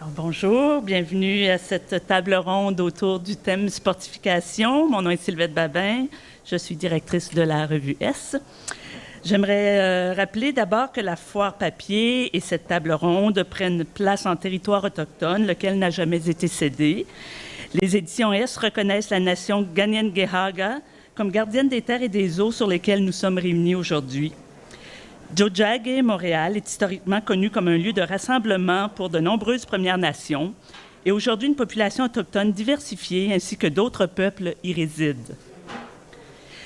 Alors, bonjour, bienvenue à cette table ronde autour du thème sportification. Mon nom est Sylvette Babin, je suis directrice de la revue S. J'aimerais rappeler d'abord que la foire papier et cette table ronde prennent place en territoire autochtone, lequel n'a jamais été cédé. Les éditions S reconnaissent la nation Kanien'kehá:ka comme gardienne des terres et des eaux sur lesquelles nous sommes réunis aujourd'hui. Tiohtià:ke, Montréal, est historiquement connu comme un lieu de rassemblement pour de nombreuses Premières Nations et aujourd'hui une population autochtone diversifiée ainsi que d'autres peuples y résident.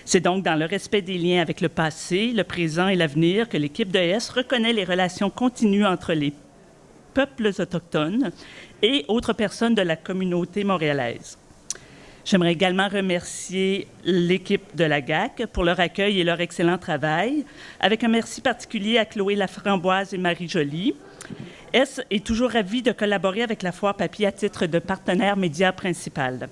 C'est donc dans le respect des liens avec le passé, le présent et l'avenir que l'équipe de S reconnaît les relations continues entre les peuples autochtones et autres personnes de la communauté montréalaise. J'aimerais également remercier l'équipe de la GAC pour leur accueil et leur excellent travail, avec un merci particulier à Chloé Laframboise et Marie Joly. S est toujours ravi de collaborer avec la Foire Papier à titre de partenaire média principal.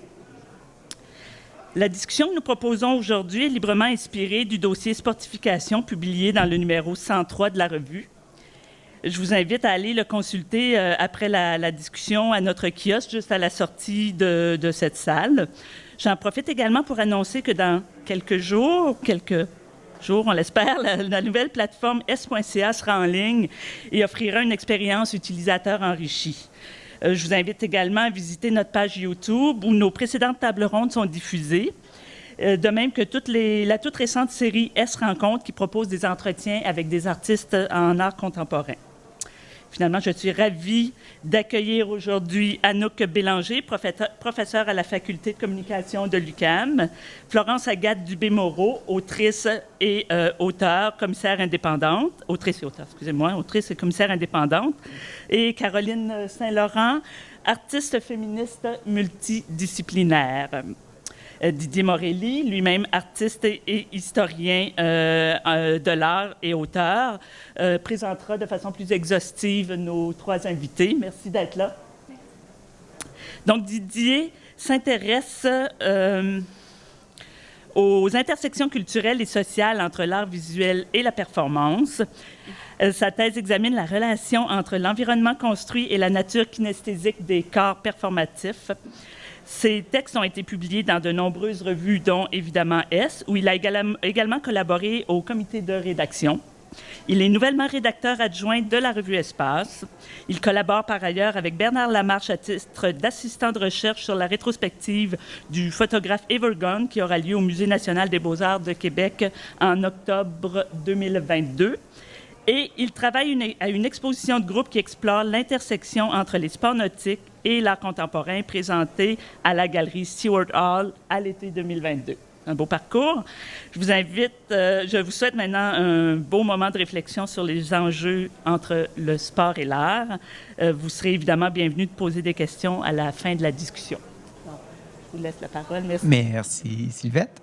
La discussion que nous proposons aujourd'hui est librement inspirée du dossier Sportification publié dans le numéro 103 de la revue. Je vous invite à aller le consulter après la discussion à notre kiosque, juste à la sortie de cette salle. J'en profite également pour annoncer que dans quelques jours, on l'espère, la nouvelle plateforme S.ca sera en ligne et offrira une expérience utilisateur enrichie. Je vous invite également à visiter notre page YouTube où nos précédentes tables rondes sont diffusées. De même que la toute récente série S Rencontres qui propose des entretiens avec des artistes en art contemporain. Finalement, je suis ravie d'accueillir aujourd'hui Anouk Bélanger, professeure à la Faculté de communication de l'UQAM, Florence Agathe Dubé-Moreau, autrice et autrice et commissaire indépendante, et Caroline Saint-Laurent, artiste féministe multidisciplinaire. Didier Morelli, lui-même artiste et historien de l'art et auteur, présentera de façon plus exhaustive nos trois invités. Merci d'être là. Donc, Didier s'intéresse aux intersections culturelles et sociales entre l'art visuel et la performance. Sa thèse examine la relation entre l'environnement construit et la nature kinesthésique des corps performatifs. Ces textes ont été publiés dans de nombreuses revues, dont évidemment S, où il a également collaboré au comité de rédaction. Il est nouvellement rédacteur adjoint de la revue Espace. Il collabore par ailleurs avec Bernard Lamarche à titre d'assistant de recherche sur la rétrospective du photographe Evergone qui aura lieu au Musée national des beaux-arts de Québec en octobre 2022. Et il travaille à une exposition de groupe qui explore l'intersection entre les sports nautiques et l'art contemporain présenté à la galerie Stewart Hall à l'été 2022. Un beau parcours. Je vous souhaite maintenant un beau moment de réflexion sur les enjeux entre le sport et l'art. Vous serez évidemment bienvenus de poser des questions à la fin de la discussion. Donc, je vous laisse la parole. Merci. Merci, Sylvette.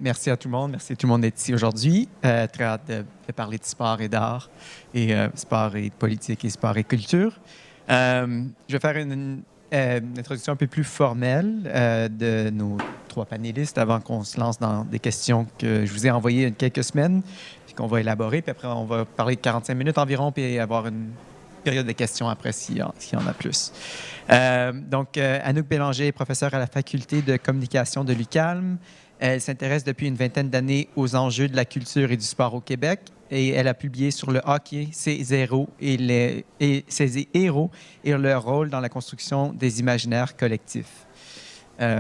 Merci à tout le monde. Merci à tout le monde d'être ici aujourd'hui. Très hâte de parler de sport et d'art, et sport et politique et sport et culture. Je vais faire une introduction un peu plus formelle de nos trois panélistes avant qu'on se lance dans des questions que je vous ai envoyées il y a quelques semaines, puis qu'on va élaborer. Puis après, on va parler de 45 minutes environ, puis avoir une période de questions après s'il y en a plus. Anouk Bélanger est professeure à la Faculté de communication de l'UQAM. Elle s'intéresse depuis une vingtaine d'années aux enjeux de la culture et du sport au Québec et elle a publié sur le hockey, ses héros et leur rôle dans la construction des imaginaires collectifs.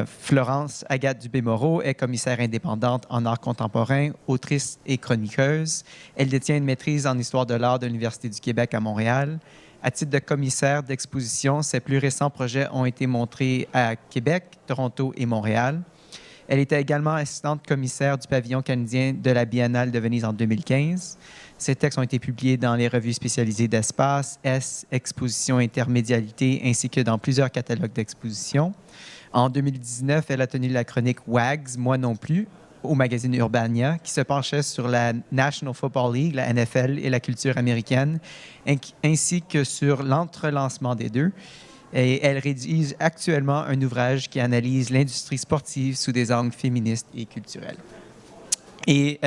Florence Agathe Dubé-Moreau est commissaire indépendante en art contemporain, autrice et chroniqueuse. Elle détient une maîtrise en histoire de l'art de l'Université du Québec à Montréal. À titre de commissaire d'exposition, ses plus récents projets ont été montrés à Québec, Toronto et Montréal. Elle était également assistante commissaire du pavillon canadien de la Biennale de Venise en 2015. Ces textes ont été publiés dans les revues spécialisées d'Espace, S, Exposition Intermédialité, ainsi que dans plusieurs catalogues d'exposition. En 2019, elle a tenu la chronique WAGS, Moi non plus, au magazine Urbania, qui se penchait sur la National Football League, la NFL, et la culture américaine, ainsi que sur l'entrelancement des deux. Et elle rédige actuellement un ouvrage qui analyse l'industrie sportive sous des angles féministes et culturels. Et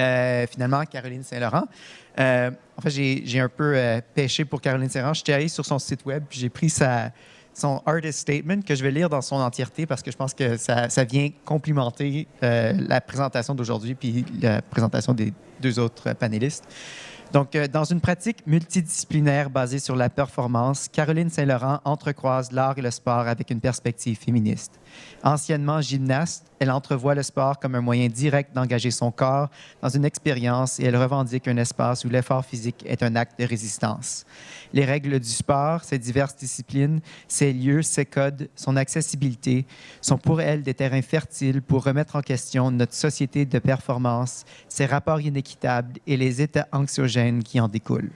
finalement, Caroline Saint-Laurent. En fait, j'ai un peu pêché pour Caroline Saint-Laurent. Je suis allé sur son site web, puis j'ai pris son artist statement que je vais lire dans son entièreté parce que je pense que ça vient complimenter la présentation d'aujourd'hui puis la présentation des deux autres panélistes. Donc, dans une pratique multidisciplinaire basée sur la performance, Caroline Saint-Laurent entrecroise l'art et le sport avec une perspective féministe. Anciennement gymnaste, elle entrevoit le sport comme un moyen direct d'engager son corps dans une expérience et elle revendique un espace où l'effort physique est un acte de résistance. Les règles du sport, ses diverses disciplines, ses lieux, ses codes, son accessibilité sont pour elle des terrains fertiles pour remettre en question notre société de performance, ses rapports inéquitables et les états anxiogènes qui en découlent.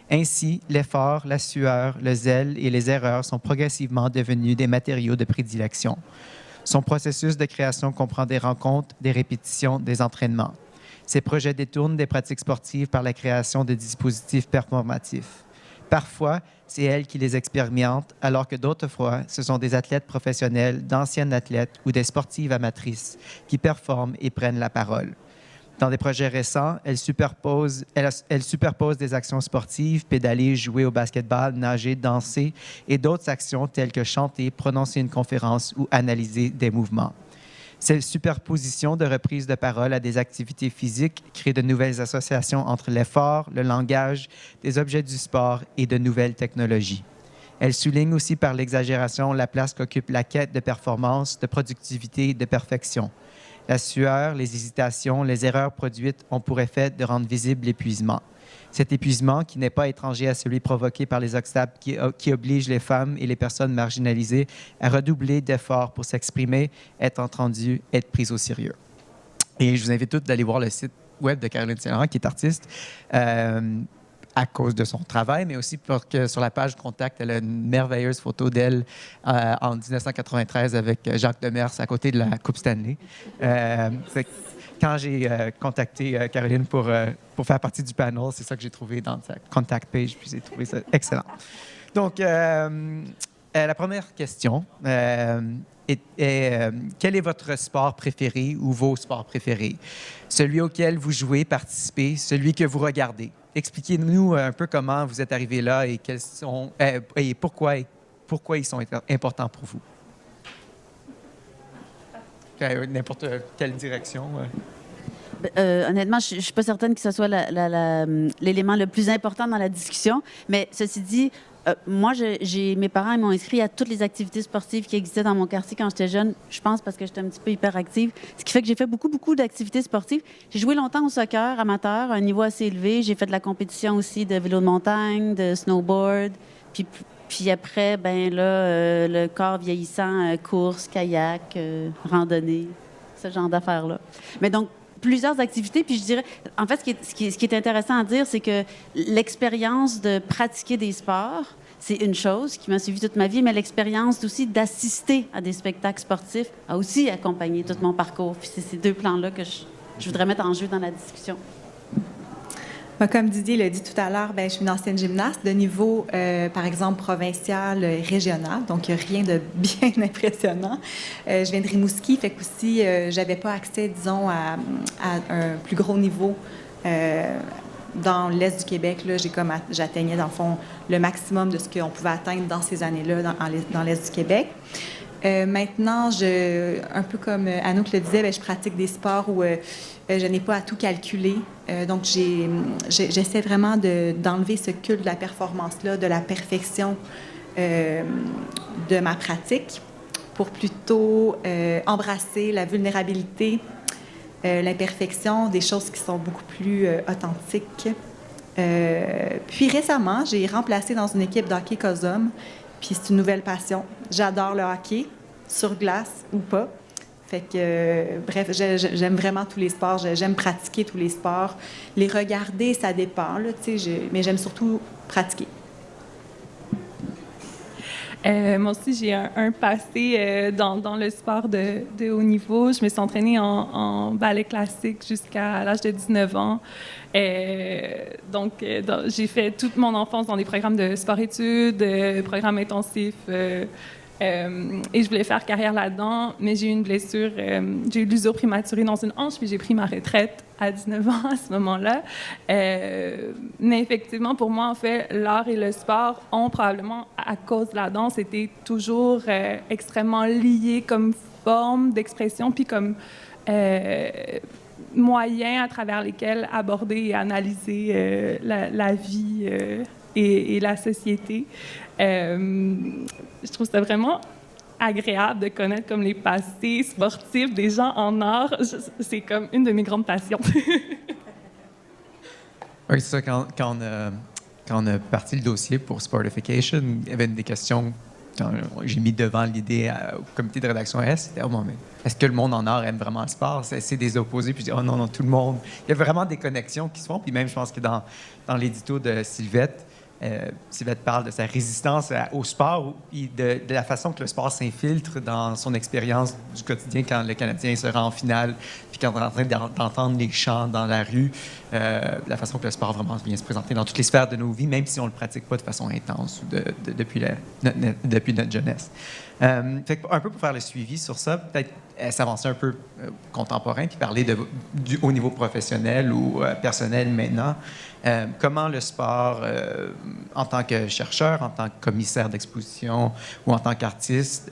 Ainsi, l'effort, la sueur, le zèle et les erreurs sont progressivement devenus des matériaux de prédilection. Son processus de création comprend des rencontres, des répétitions, des entraînements. Ses projets détournent des pratiques sportives par la création de dispositifs performatifs. Parfois, c'est elle qui les expérimente, alors que d'autres fois, ce sont des athlètes professionnels, d'anciennes athlètes ou des sportives amatrices qui performent et prennent la parole. Dans des projets récents, elle superpose des actions sportives, pédaler, jouer au basketball, nager, danser et d'autres actions telles que chanter, prononcer une conférence ou analyser des mouvements. Cette superposition de reprises de parole à des activités physiques crée de nouvelles associations entre l'effort, le langage, des objets du sport et de nouvelles technologies. Elle souligne aussi par l'exagération la place qu'occupe la quête de performance, de productivité et de perfection. La sueur, les hésitations, les erreurs produites ont pour effet de rendre visible l'épuisement. Cet épuisement, qui n'est pas étranger à celui provoqué par les obstacles qui obligent les femmes et les personnes marginalisées à redoubler d'efforts pour s'exprimer, être entendues, être prises au sérieux. Et je vous invite tous d'aller voir le site web de Caroline Saint-Laurent, qui est artiste, à cause de son travail, mais aussi parce que sur la page Contact, elle a une merveilleuse photo d'elle en 1993 avec Jacques Demers à côté de la Coupe Stanley. Quand j'ai contacté Caroline pour faire partie du panel, c'est ça que j'ai trouvé dans sa contact page, puis j'ai trouvé ça excellent. Donc, la première question est quel est votre sport préféré ou vos sports préférés? Celui auquel vous jouez, participez, celui que vous regardez. Expliquez-nous un peu comment vous êtes arrivé là et quels sont et pourquoi ils sont importants pour vous. N'importe quelle direction. Honnêtement, je ne suis pas certaine que ce soit l'élément le plus important dans la discussion, mais ceci dit, moi, mes parents m'ont inscrit à toutes les activités sportives qui existaient dans mon quartier quand j'étais jeune. Je pense parce que j'étais un petit peu hyperactive. Ce qui fait que j'ai fait beaucoup d'activités sportives. J'ai joué longtemps au soccer amateur, à un niveau assez élevé. J'ai fait de la compétition aussi de vélo de montagne, de snowboard. Puis après, le corps vieillissant, course, kayak, randonnée, ce genre d'affaires-là. Mais donc, plusieurs activités, puis je dirais, en fait, ce qui est intéressant à dire, c'est que l'expérience de pratiquer des sports, c'est une chose qui m'a suivi toute ma vie, mais l'expérience aussi d'assister à des spectacles sportifs a aussi accompagné tout mon parcours. Puis c'est ces deux plans-là que je voudrais mettre en jeu dans la discussion. Comme Didier l'a dit tout à l'heure, je suis une ancienne gymnaste de niveau, par exemple, provincial, régional, donc rien de bien impressionnant. Je viens de Rimouski, fait qu'aussi, j'avais pas accès, disons, à un plus gros niveau dans l'Est du Québec. Là, j'atteignais, dans le fond, le maximum de ce qu'on pouvait atteindre dans ces années-là dans l'Est du Québec. Maintenant, un peu comme Anouk le disait, je pratique des sports où je n'ai pas à tout calculer. Donc, j'essaie vraiment d'enlever ce culte de la performance-là, de la perfection de ma pratique pour plutôt embrasser la vulnérabilité, l'imperfection, des choses qui sont beaucoup plus authentiques. Puis récemment, j'ai remplacé dans une équipe d'hockey COSOM, puis c'est une nouvelle passion. J'adore le hockey, sur glace ou pas. Fait que, bref, j'aime vraiment tous les sports. J'aime pratiquer tous les sports. Les regarder, ça dépend, là, mais j'aime surtout pratiquer. Moi aussi, j'ai un passé dans le sport de haut niveau. Je me suis entraînée en ballet classique jusqu'à l'âge de 19 ans. Donc, j'ai fait toute mon enfance dans des programmes de sport-études, programmes intensifs. Et je voulais faire carrière là-dedans, mais j'ai eu une blessure. J'ai eu l'usure prématurée dans une hanche, puis j'ai pris ma retraite à 19 ans à ce moment-là. Mais effectivement, pour moi, en fait, l'art et le sport ont probablement, à cause de la danse, été toujours extrêmement liés comme forme d'expression, puis comme moyens à travers lesquels aborder et analyser la vie et la société. Je trouve ça vraiment agréable de connaître comme les passés sportifs des gens en art. C'est comme une de mes grandes passions. Oui, c'est ça. Quand on a parti le dossier pour Sportification, il y avait des questions. Quand j'ai mis devant l'idée au comité de rédaction S, c'était « Oh, mais est-ce que le monde en art aime vraiment le sport? » C'est des opposés. Puis je dis « Oh non, tout le monde. » Il y a vraiment des connexions qui se font. Puis même, je pense que dans l'édito de Sylvette, Sylvette parle de sa résistance au sport et de la façon que le sport s'infiltre dans son expérience du quotidien quand le Canadien se rend en finale, puis quand on est en train d'entendre les chants dans la rue, la façon que le sport vraiment vient se présenter dans toutes les sphères de nos vies, même si on ne le pratique pas de façon intense ou depuis notre jeunesse. Fait un peu pour faire le suivi sur ça, peut-être s'avancer un peu contemporain, puis parler du haut niveau professionnel ou personnel maintenant. Comment le sport, en tant que chercheur, en tant que commissaire d'exposition ou en tant qu'artiste,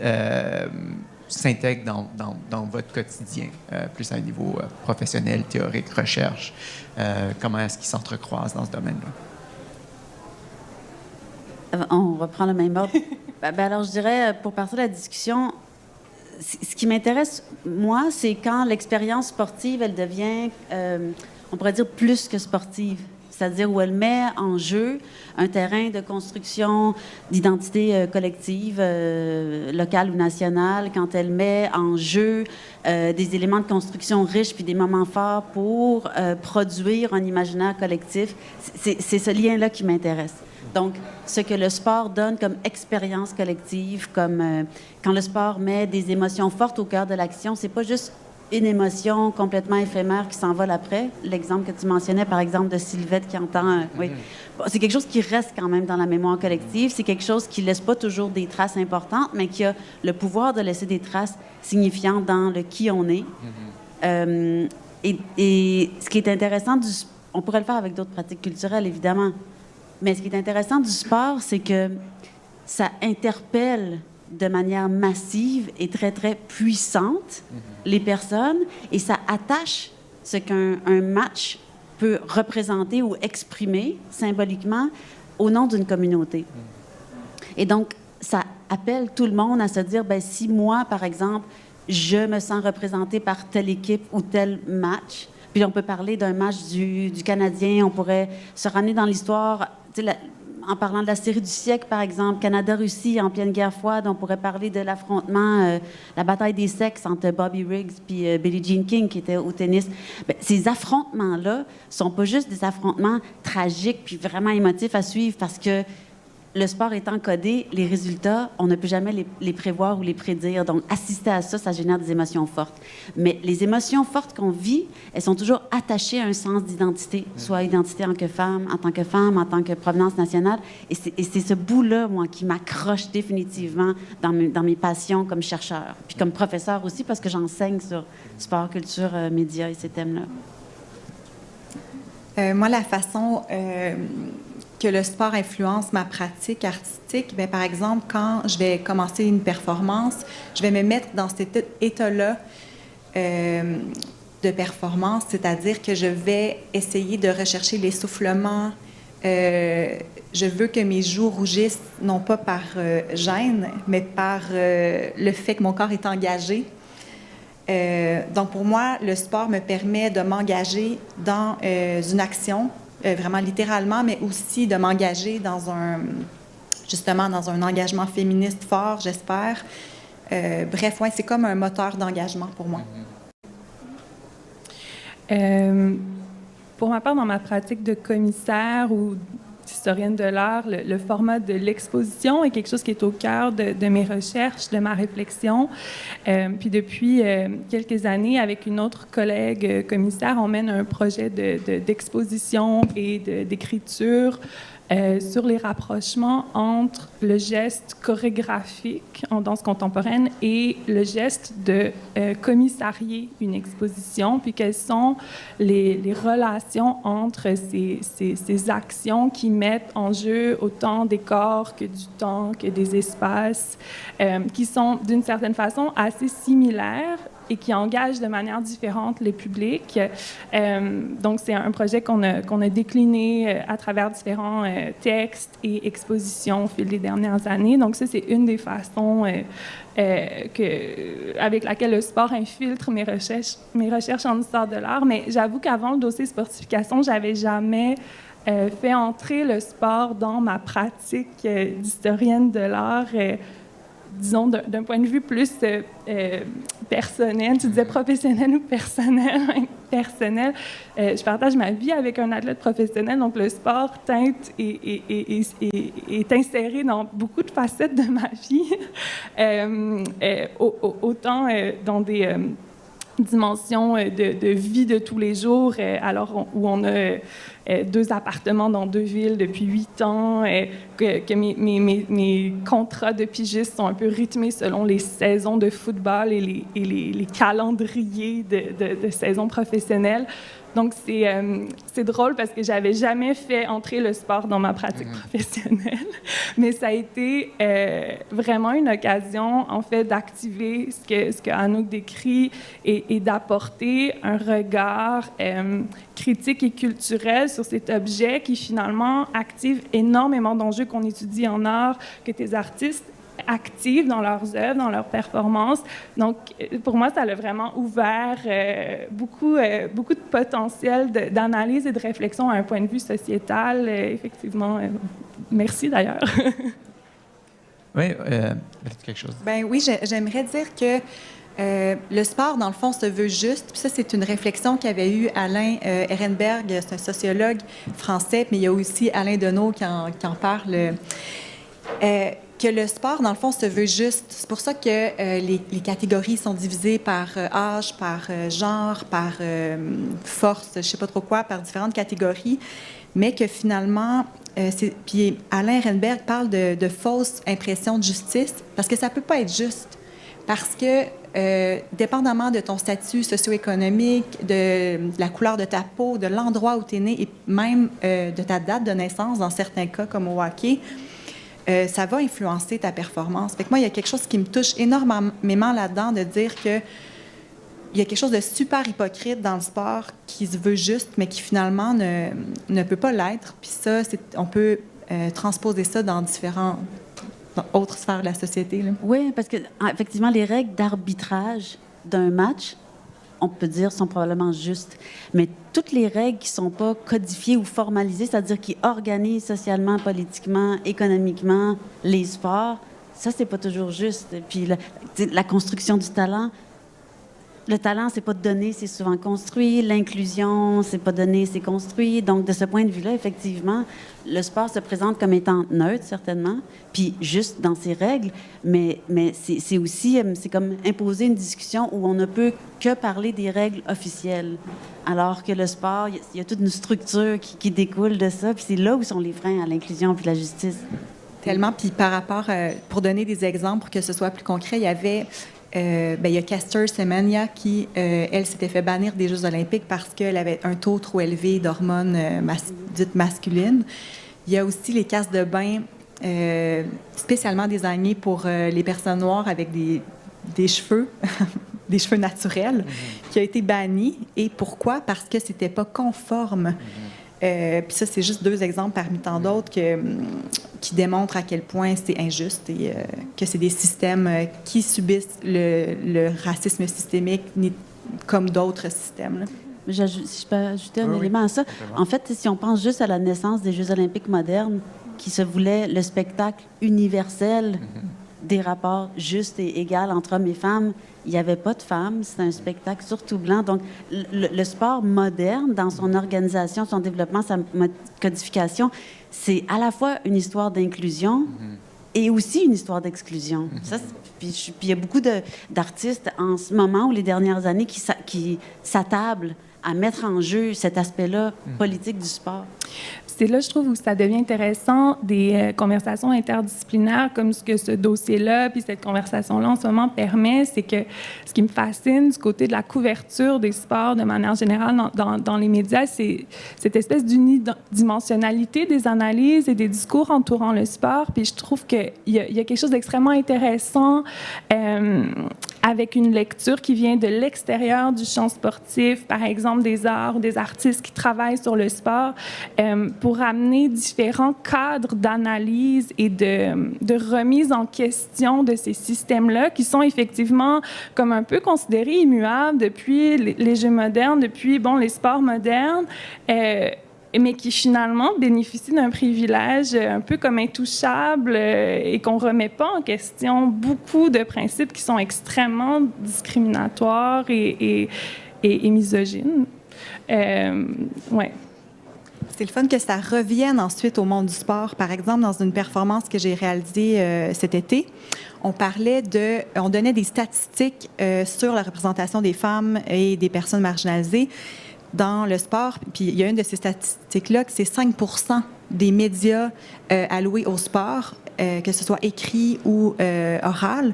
s'intègre dans votre quotidien, plus à un niveau professionnel, théorique, recherche? Comment est-ce qu'ils s'entrecroisent dans ce domaine-là? On reprend le même ordre. Alors, je dirais, pour partir de la discussion, ce qui m'intéresse, moi, c'est quand l'expérience sportive, elle devient, on pourrait dire, plus que sportive. C'est-à-dire où elle met en jeu un terrain de construction d'identité collective, locale ou nationale, quand elle met en jeu des éléments de construction riches puis des moments forts pour produire un imaginaire collectif. C'est ce lien-là qui m'intéresse. Donc, ce que le sport donne comme expérience collective, comme quand le sport met des émotions fortes au cœur de l'action, c'est pas juste une émotion complètement éphémère qui s'envole après. L'exemple que tu mentionnais, par exemple, de Sylvette qui entend... oui. Bon, c'est quelque chose qui reste quand même dans la mémoire collective. C'est quelque chose qui ne laisse pas toujours des traces importantes, mais qui a le pouvoir de laisser des traces signifiantes dans le qui on est. Et ce qui est intéressant on pourrait le faire avec d'autres pratiques culturelles, évidemment. Mais ce qui est intéressant du sport, c'est que ça interpelle de manière massive et très, très puissante les personnes et ça attache ce qu'un match peut représenter ou exprimer symboliquement au nom d'une communauté. Et donc, ça appelle tout le monde à se dire, bien, si moi, par exemple, je me sens représentée par telle équipe ou tel match, puis on peut parler d'un match du Canadien, on pourrait se ramener dans l'histoire, en parlant de la série du siècle, par exemple, Canada-Russie en pleine guerre froide, on pourrait parler de l'affrontement, la bataille des sexes entre Bobby Riggs puis Billie Jean King, qui était au tennis. Bien, ces affrontements-là sont pas juste des affrontements tragiques puis vraiment émotifs à suivre parce que le sport étant codé, les résultats, on ne peut jamais les prévoir ou les prédire. Donc, assister à ça, ça génère des émotions fortes. Mais les émotions fortes qu'on vit, elles sont toujours attachées à un sens d'identité, soit identité en tant que femme, en tant que provenance nationale. Et c'est ce bout-là, moi, qui m'accroche définitivement dans mes passions comme chercheur. Puis comme professeur aussi, parce que j'enseigne sur sport, culture, médias et ces thèmes-là. Moi, la façon que le sport influence ma pratique artistique, bien, par exemple, quand je vais commencer une performance, je vais me mettre dans cet état-là de performance, c'est-à-dire que je vais essayer de rechercher l'essoufflement. Je veux que mes joues rougissent, non pas par gêne, mais par le fait que mon corps est engagé. Donc, pour moi, le sport me permet de m'engager dans une action, vraiment littéralement, mais aussi de m'engager dans un engagement féministe fort, j'espère. Bref, ouais, c'est comme un moteur d'engagement pour moi. Pour ma part, dans ma pratique de commissaire ou d'historienne de l'art, le format de l'exposition est quelque chose qui est au cœur de mes recherches, de ma réflexion. Puis depuis quelques années, avec une autre collègue commissaire, on mène un projet d'exposition et d'écriture sur les rapprochements entre le geste chorégraphique en danse contemporaine et le geste de commissarier une exposition, puis quelles sont les relations entre ces actions qui mettent en jeu autant des corps que du temps, que des espaces, qui sont d'une certaine façon assez similaires et qui engagent de manière différente les publics. Donc, c'est un projet qu'on a décliné à travers différents textes et expositions au fil des dernières années. Donc, ça, c'est une des façons avec laquelle le sport infiltre mes recherches en histoire de l'art. Mais j'avoue qu'avant le dossier sportification, j'avais jamais fait entrer le sport dans ma pratique d'historienne de l'art, disons, d'un point de vue plus personnel. Tu disais professionnel ou personnel? Personnel. Je partage ma vie avec un athlète professionnel, donc le sport teinte et est inséré dans beaucoup de facettes de ma vie, autant dans des dimension de vie de tous les jours, alors où on a 2 appartements dans 2 villes depuis 8 ans, que mes contrats de pigiste sont un peu rythmés selon les saisons de football et les calendriers de saison professionnelle. Donc, c'est drôle parce que j'avais jamais fait entrer le sport dans ma pratique professionnelle, mais ça a été vraiment une occasion, en fait, d'activer ce que Anouk décrit et d'apporter un regard critique et culturel sur cet objet qui, finalement, active énormément d'enjeux qu'on étudie en art, que tes artistes actifs dans leurs œuvres, dans leurs performances. Donc, pour moi, ça a vraiment ouvert beaucoup de potentiel d'analyse et de réflexion à un point de vue sociétal. Effectivement, merci d'ailleurs. Oui, quelque chose. Ben oui, j'aimerais dire que le sport, dans le fond, se veut juste. Puis ça, c'est une réflexion qu'avait eue Alain Ehrenberg, c'est un sociologue français, mais il y a aussi Alain Deneau qui en parle. Que le sport, dans le fond, se veut juste. C'est pour ça que les catégories sont divisées par âge, par genre, par force, je ne sais pas trop quoi, par différentes catégories, mais que finalement, puis Alain Ehrenberg parle de fausses impressions de justice, parce que ça ne peut pas être juste. Parce que, dépendamment de ton statut socio-économique, de la couleur de ta peau, de l'endroit où tu es né et même de ta date de naissance, dans certains cas, comme au hockey, ça va influencer ta performance. Fait que moi, il y a quelque chose qui me touche énormément là-dedans, de dire que il y a quelque chose de super hypocrite dans le sport qui se veut juste, mais qui finalement ne peut pas l'être. Puis ça, on peut transposer ça dans autres sphères de la société. Là. Oui, parce que effectivement, les règles d'arbitrage d'un match, on peut dire, sont probablement justes. Mais toutes les règles qui ne sont pas codifiées ou formalisées, c'est-à-dire qui organisent socialement, politiquement, économiquement les sports, ça, c'est pas toujours juste. Puis la construction du talent, le talent, c'est pas donné, c'est souvent construit. L'inclusion, c'est pas donné, c'est construit. Donc, de ce point de vue-là, effectivement, le sport se présente comme étant neutre, certainement, puis juste dans ses règles, mais c'est aussi, c'est comme imposer une discussion où on ne peut que parler des règles officielles, alors que le sport, il y a toute une structure qui découle de ça, puis c'est là où sont les freins à l'inclusion puis la justice. Tellement, puis par rapport, pour donner des exemples, pour que ce soit plus concret, il y avait... il y a Caster Semenya qui, elle, s'était fait bannir des Jeux olympiques parce qu'elle avait un taux trop élevé d'hormones dites masculines. Il y a aussi les casques de bain spécialement désignés pour les personnes noires avec des cheveux, des cheveux naturels, qui a été banni. Et pourquoi? Parce que c'était pas conforme. Puis ça, c'est juste 2 exemples parmi tant d'autres qui démontrent à quel point c'est injuste et que c'est des systèmes qui subissent le racisme systémique comme d'autres systèmes. Là. Si je peux ajouter un élément à ça. En fait, si on pense juste à la naissance des Jeux olympiques modernes, qui se voulait le spectacle universel des rapports justes et égaux entre hommes et femmes, il n'y avait pas de femmes, c'était un spectacle surtout blanc. Donc, le sport moderne, dans son organisation, son développement, sa codification, c'est à la fois une histoire d'inclusion et aussi une histoire d'exclusion. Puis il y a beaucoup d'artistes en ce moment ou les dernières années qui s'attablent à mettre en jeu cet aspect-là politique du sport. C'est là, je trouve, où ça devient intéressant des conversations interdisciplinaires comme ce que ce dossier-là, puis cette conversation-là en ce moment permet, c'est que ce qui me fascine du côté de la couverture des sports de manière générale dans les médias, c'est cette espèce d'unidimensionnalité des analyses et des discours entourant le sport. Puis je trouve qu'il y a quelque chose d'extrêmement intéressant avec une lecture qui vient de l'extérieur du champ sportif, par exemple des arts ou des artistes qui travaillent sur le sport, pour amener différents cadres d'analyse et de remise en question de ces systèmes-là qui sont effectivement comme un peu considérés immuables depuis les jeux modernes, depuis les sports modernes, mais qui finalement bénéficient d'un privilège un peu comme intouchable et qu'on ne remet pas en question beaucoup de principes qui sont extrêmement discriminatoires et misogynes. Ouais. C'est le fun que ça revienne ensuite au monde du sport. Par exemple, dans une performance que j'ai réalisée cet été, on donnait des statistiques sur la représentation des femmes et des personnes marginalisées dans le sport. Puis il y a une de ces statistiques-là que c'est 5 des médias alloués au sport, que ce soit écrit ou oral,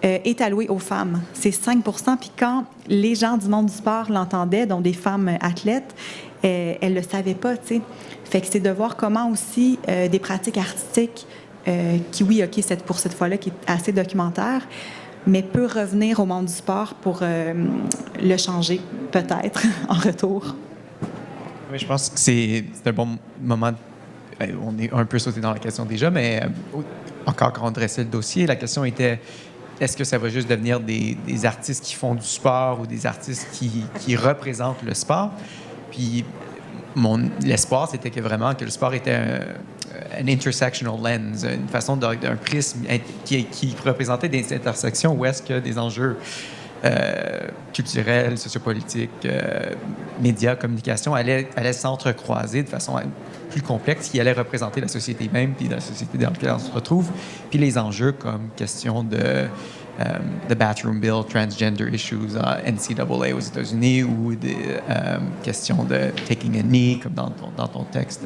est alloué aux femmes. C'est 5 Puis quand les gens du monde du sport l'entendaient, dont des femmes athlètes, elles ne le savaient pas, tu sais. Fait que c'est de voir comment aussi des pratiques artistiques qui, oui, OK, pour cette fois-là, qui est assez documentaire, mais peut revenir au monde du sport pour le changer, peut-être, en retour. Oui, je pense que c'est un bon moment. On est un peu sauté dans la question déjà, mais encore quand on dressait le dossier, la question était est-ce que ça va juste devenir des artistes qui font du sport ou des artistes qui représentent le sport? Puis l'espoir, c'était que vraiment que le sport était un intersectional lens, une façon d'un prisme qui représentait des intersections où est-ce que des enjeux culturels, sociopolitiques, médias, communication allaient s'entrecroiser de façon plus complexe, qui allait représenter la société même, puis la société dans laquelle on se retrouve, puis les enjeux comme question de the bathroom bill, transgender issues, NCAA aux États-Unis, ou des questions de taking a knee, comme dans ton texte.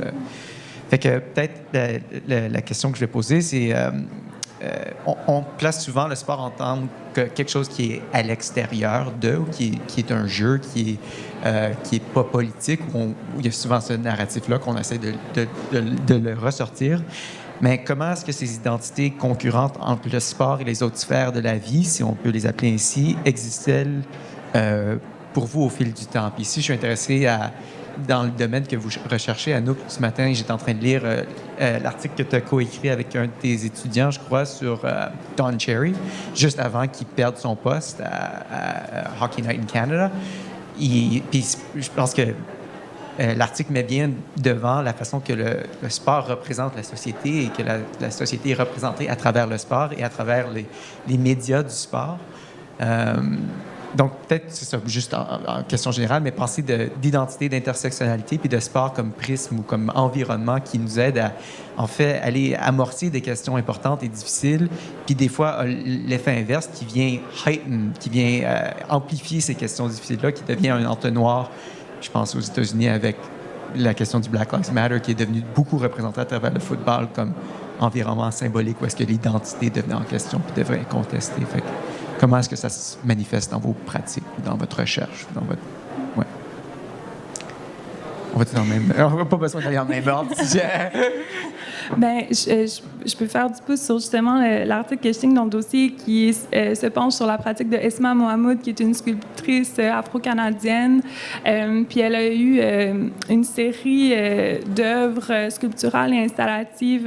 Fait que peut-être la question que je vais poser, c'est on place souvent le sport en tant que quelque chose qui est à l'extérieur d'eux, ou qui est un jeu qui est pas politique, où il y a souvent ce narratif-là qu'on essaie de le ressortir. Mais comment est-ce que ces identités concurrentes entre le sport et les autres sphères de la vie, si on peut les appeler ainsi, existent-elles pour vous au fil du temps? Puis ici, je suis intéressé dans le domaine que vous recherchez. Anouk, ce matin, j'étais en train de lire l'article que tu as coécrit avec un de tes étudiants, je crois, sur Don Cherry, juste avant qu'il perde son poste à Hockey Night in Canada. Puis je pense que l'article met bien devant la façon que le sport représente la société et que la société est représentée à travers le sport et à travers les médias du sport. Donc, peut-être, c'est ça, juste en question générale, mais penser d'identité, d'intersectionnalité, puis de sport comme prisme ou comme environnement qui nous aide à, en fait, aller amorcer des questions importantes et difficiles, puis des fois, l'effet inverse qui vient amplifier ces questions difficiles-là, qui devient un entonnoir. Je pense aux États-Unis avec la question du Black Lives Matter qui est devenue beaucoup représentée à travers le football comme environnement symbolique où est-ce que l'identité devenait en question puis devrait être contestée. Fait que, comment est-ce que ça se manifeste dans vos pratiques, dans votre recherche, dans votre... Ouais. On va pas besoin d'aller en même ordre. Bien, je peux faire du pouce sur justement l'article que je signe dans le dossier qui se penche sur la pratique de Esma Mohamoud, qui est une sculptrice afro-canadienne. Puis elle a eu une série d'œuvres sculpturales et installatives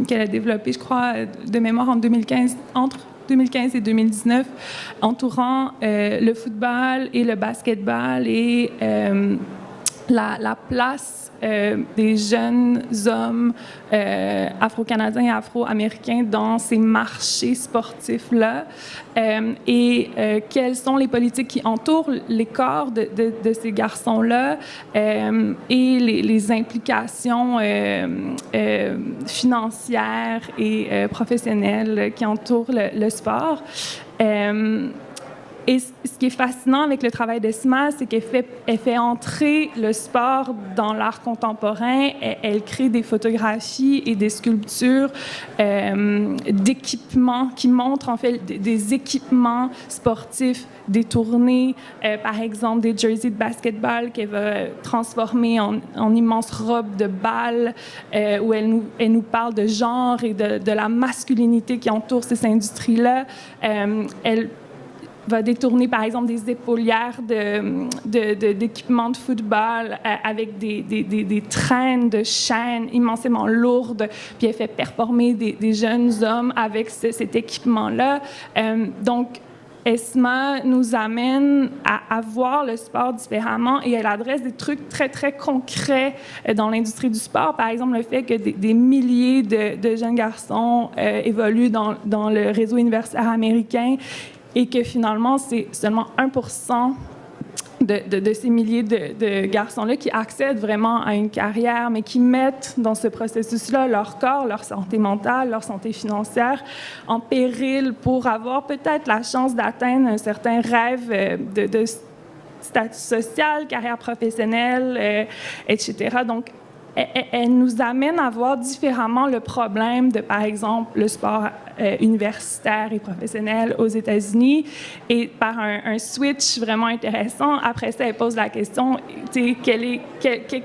qu'elle a développées, je crois, de mémoire en 2015, entre 2015 et 2019, entourant le football et le basketball et la place des jeunes hommes afro-canadiens et afro-américains dans ces marchés sportifs-là et quelles sont les politiques qui entourent les corps de ces garçons-là et les implications financières et professionnelles qui entourent le sport. Et ce qui est fascinant avec le travail d'Esma, c'est qu'elle fait entrer le sport dans l'art contemporain. Elle crée des photographies et des sculptures d'équipements qui montrent en fait des équipements sportifs détournés. Par exemple, des jerseys de basketball qu'elle va transformer en immenses robes de bal, où elle nous parle de genre et de la masculinité qui entoure ces industries-là. Elle va détourner, par exemple, des épaulières d'équipements de football avec des traînes de chaînes immensément lourdes, puis elle fait performer des jeunes hommes avec cet équipement-là. Donc, Esma nous amène à voir le sport différemment et elle adresse des trucs très, très concrets dans l'industrie du sport. Par exemple, le fait que des milliers de jeunes garçons évoluent dans le réseau universitaire américain et que finalement, c'est seulement 1% de ces milliers de garçons-là qui accèdent vraiment à une carrière, mais qui mettent dans ce processus-là leur corps, leur santé mentale, leur santé financière en péril pour avoir peut-être la chance d'atteindre un certain rêve de statut social, carrière professionnelle, etc. Donc, elle nous amène à voir différemment le problème de, par exemple, le sport universitaire et professionnel aux États-Unis. Et par un switch vraiment intéressant, après ça, elle pose la question,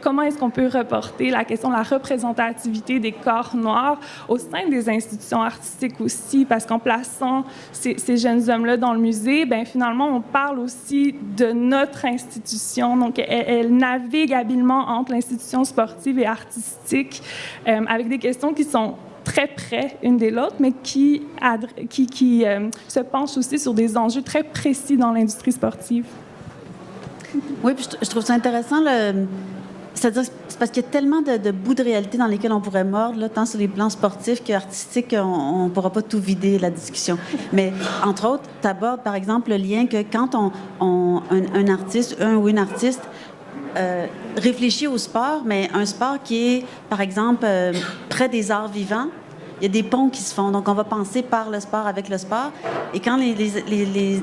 comment est-ce qu'on peut reporter la question de la représentativité des corps noirs au sein des institutions artistiques aussi, parce qu'en plaçant ces jeunes hommes-là dans le musée, ben finalement, on parle aussi de notre institution. Donc, elle navigue habilement entre l'institution sportive et artistique, avec des questions qui sont très près une de l'autre, mais qui se penchent aussi sur des enjeux très précis dans l'industrie sportive. Oui, puis je trouve ça intéressant. C'est-à-dire, c'est parce qu'il y a tellement de bouts de réalité dans lesquels on pourrait mordre, là, tant sur les plans sportifs qu'artistiques, on ne pourra pas tout vider, la discussion. Mais, entre autres, tu abordes, par exemple, le lien que quand un artiste, un ou une artiste, réfléchit au sport, mais un sport qui est, par exemple, près des arts vivants, il y a des ponts qui se font. Donc, on va penser par le sport avec le sport. Et quand je ne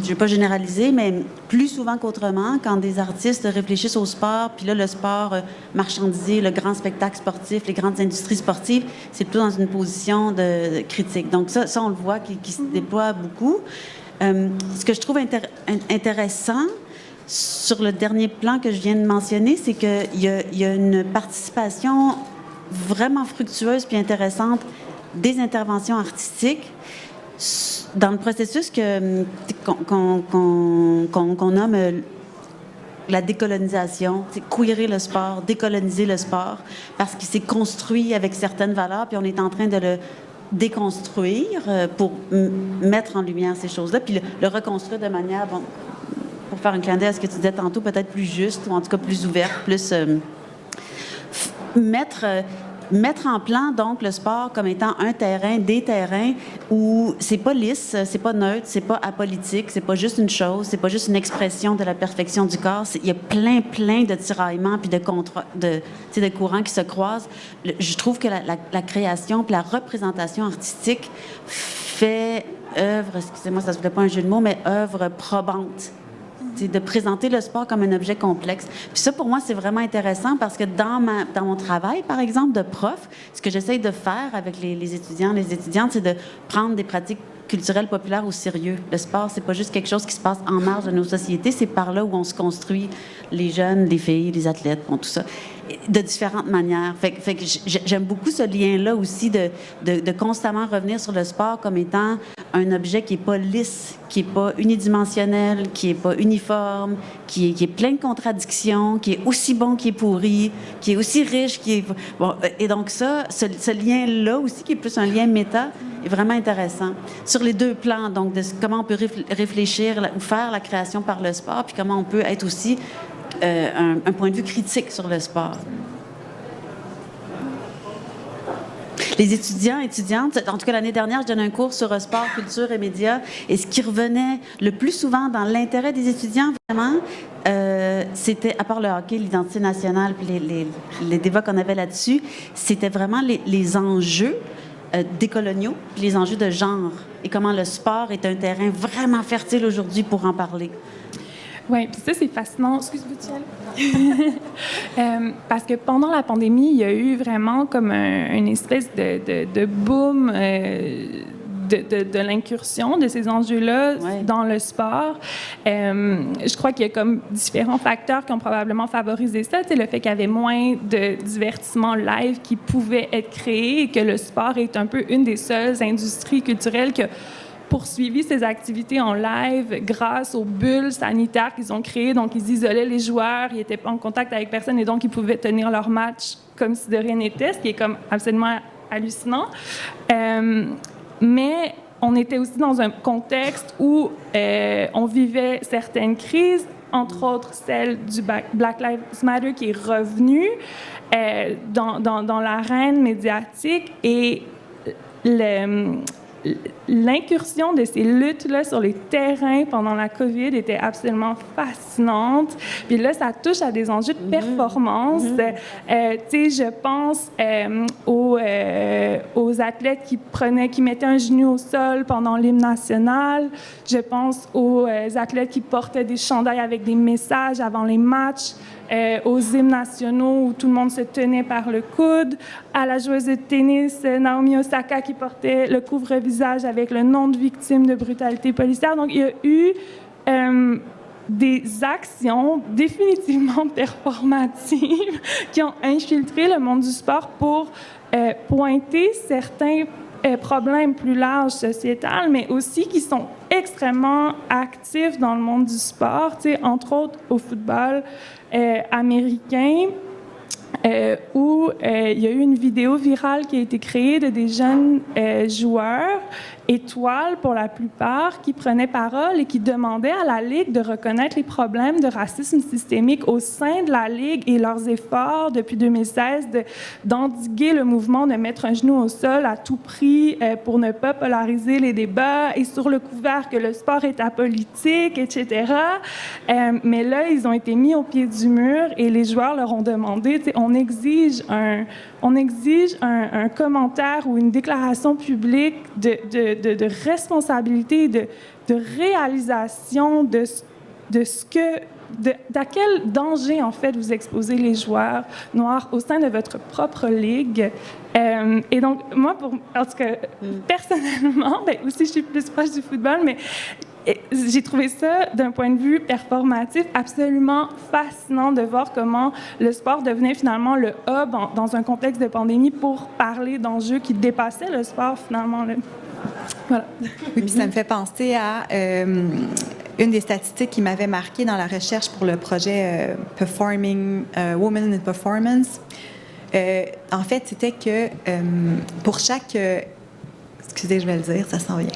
vais pas généraliser, mais plus souvent qu'autrement, quand des artistes réfléchissent au sport, puis là, le sport marchandisé, le grand spectacle sportif, les grandes industries sportives, c'est plutôt dans une position de critique. Donc, ça on le voit, qui se déploie beaucoup. Ce que je trouve intéressant, sur le dernier plan que je viens de mentionner, c'est qu'il y a une participation vraiment fructueuse puis intéressante des interventions artistiques dans le processus qu'on nomme la décolonisation, c'est queerer le sport, décoloniser le sport, parce qu'il s'est construit avec certaines valeurs, puis on est en train de le déconstruire pour mettre en lumière ces choses-là, puis le reconstruire de manière, bon, pour faire un clin d'œil à ce que tu disais tantôt, peut-être plus juste, ou en tout cas plus ouverte, plus mettre en plan, donc, le sport comme étant un terrain, des terrains où c'est pas lisse, c'est pas neutre, c'est pas apolitique, c'est pas juste une chose, c'est pas juste une expression de la perfection du corps. Il y a plein de tiraillements puis de courants qui se croisent. Je trouve que la création puis la représentation artistique fait œuvre, excusez-moi, ça se voulait pas un jeu de mots, mais œuvre probante. De présenter le sport comme un objet complexe. Puis ça, pour moi, c'est vraiment intéressant parce que dans mon travail, par exemple, de prof, ce que j'essaye de faire avec les étudiants, les étudiantes, c'est de prendre des pratiques culturelles populaires au sérieux. Le sport, c'est pas juste quelque chose qui se passe en marge de nos sociétés, c'est par là où on se construit, les jeunes, les filles, les athlètes, bon, tout ça, de différentes manières. Fait que j'aime beaucoup ce lien-là aussi de constamment revenir sur le sport comme étant un objet qui n'est pas lisse, qui n'est pas unidimensionnel, qui n'est pas uniforme, qui est plein de contradictions, qui est aussi bon qu'il est pourri, qui est aussi riche, qui est... Bon, et donc ça, ce lien-là aussi, qui est plus un lien méta, est vraiment intéressant. Sur les deux plans, donc, de comment on peut réfléchir ou faire la création par le sport, puis comment on peut être aussi un point de vue critique sur le sport. Les étudiants, étudiantes, en tout cas l'année dernière, je donnais un cours sur sport, culture et médias, et ce qui revenait le plus souvent dans l'intérêt des étudiants, vraiment, c'était, à part le hockey, l'identité nationale, puis les débats qu'on avait là-dessus, c'était vraiment les enjeux décoloniaux, puis les enjeux de genre, et comment le sport est un terrain vraiment fertile aujourd'hui pour en parler. Oui, puis ça, c'est fascinant. Excuse-moi, parce que pendant la pandémie, il y a eu vraiment comme une espèce de boom de l'incursion de ces enjeux-là dans le sport. Je crois qu'il y a comme différents facteurs qui ont probablement favorisé ça. Le fait qu'il y avait moins de divertissement live qui pouvait être créé et que le sport est un peu une des seules industries culturelles qui a poursuivi ces activités en live grâce aux bulles sanitaires qu'ils ont créées. Donc, ils isolaient les joueurs, ils n'étaient pas en contact avec personne et donc ils pouvaient tenir leur match comme si de rien n'était, ce qui est comme absolument hallucinant. Mais on était aussi dans un contexte où on vivait certaines crises, entre autres celle du Black Lives Matter qui est revenue dans l'arène médiatique et l'incursion de ces luttes-là sur les terrains pendant la COVID était absolument fascinante. Puis là, ça touche à des enjeux de performance. Tu sais, je pense aux athlètes qui mettaient un genou au sol pendant l'hymne national. Je pense aux athlètes qui portaient des chandails avec des messages avant les matchs. Aux hymnes nationaux où tout le monde se tenait par le coude, à la joueuse de tennis Naomi Osaka qui portait le couvre-visage avec le nom de victime de brutalité policière. Donc, il y a eu des actions définitivement performatives qui ont infiltré le monde du sport pour pointer certains problèmes plus larges sociétals, mais aussi qui sont extrêmement actifs dans le monde du sport, entre autres au football américain, où il y a eu une vidéo virale qui a été créée de des jeunes joueurs, étoiles pour la plupart, qui prenaient parole et qui demandaient à la Ligue de reconnaître les problèmes de racisme systémique au sein de la Ligue et leurs efforts depuis 2016 d'endiguer le mouvement de mettre un genou au sol à tout prix pour ne pas polariser les débats et sur le couvert que le sport est apolitique, etc. Mais là, ils ont été mis au pied du mur et les joueurs leur ont demandé, on exige un commentaire ou une déclaration publique de responsabilité, de réalisation d'à quel danger, en fait, vous exposez les joueurs noirs au sein de votre propre ligue. Et donc, moi, en tout cas, personnellement, aussi, je suis plus proche du football, mais j'ai trouvé ça, d'un point de vue performatif, absolument fascinant de voir comment le sport devenait finalement le hub dans un contexte de pandémie pour parler d'enjeux qui dépassaient le sport, finalement. Là. Voilà. Oui, puis ça me fait penser à une des statistiques qui m'avait marquée dans la recherche pour le projet Performing Women in Performance. En fait, c'était que pour chaque... excusez, je vais le dire, ça s'en vient.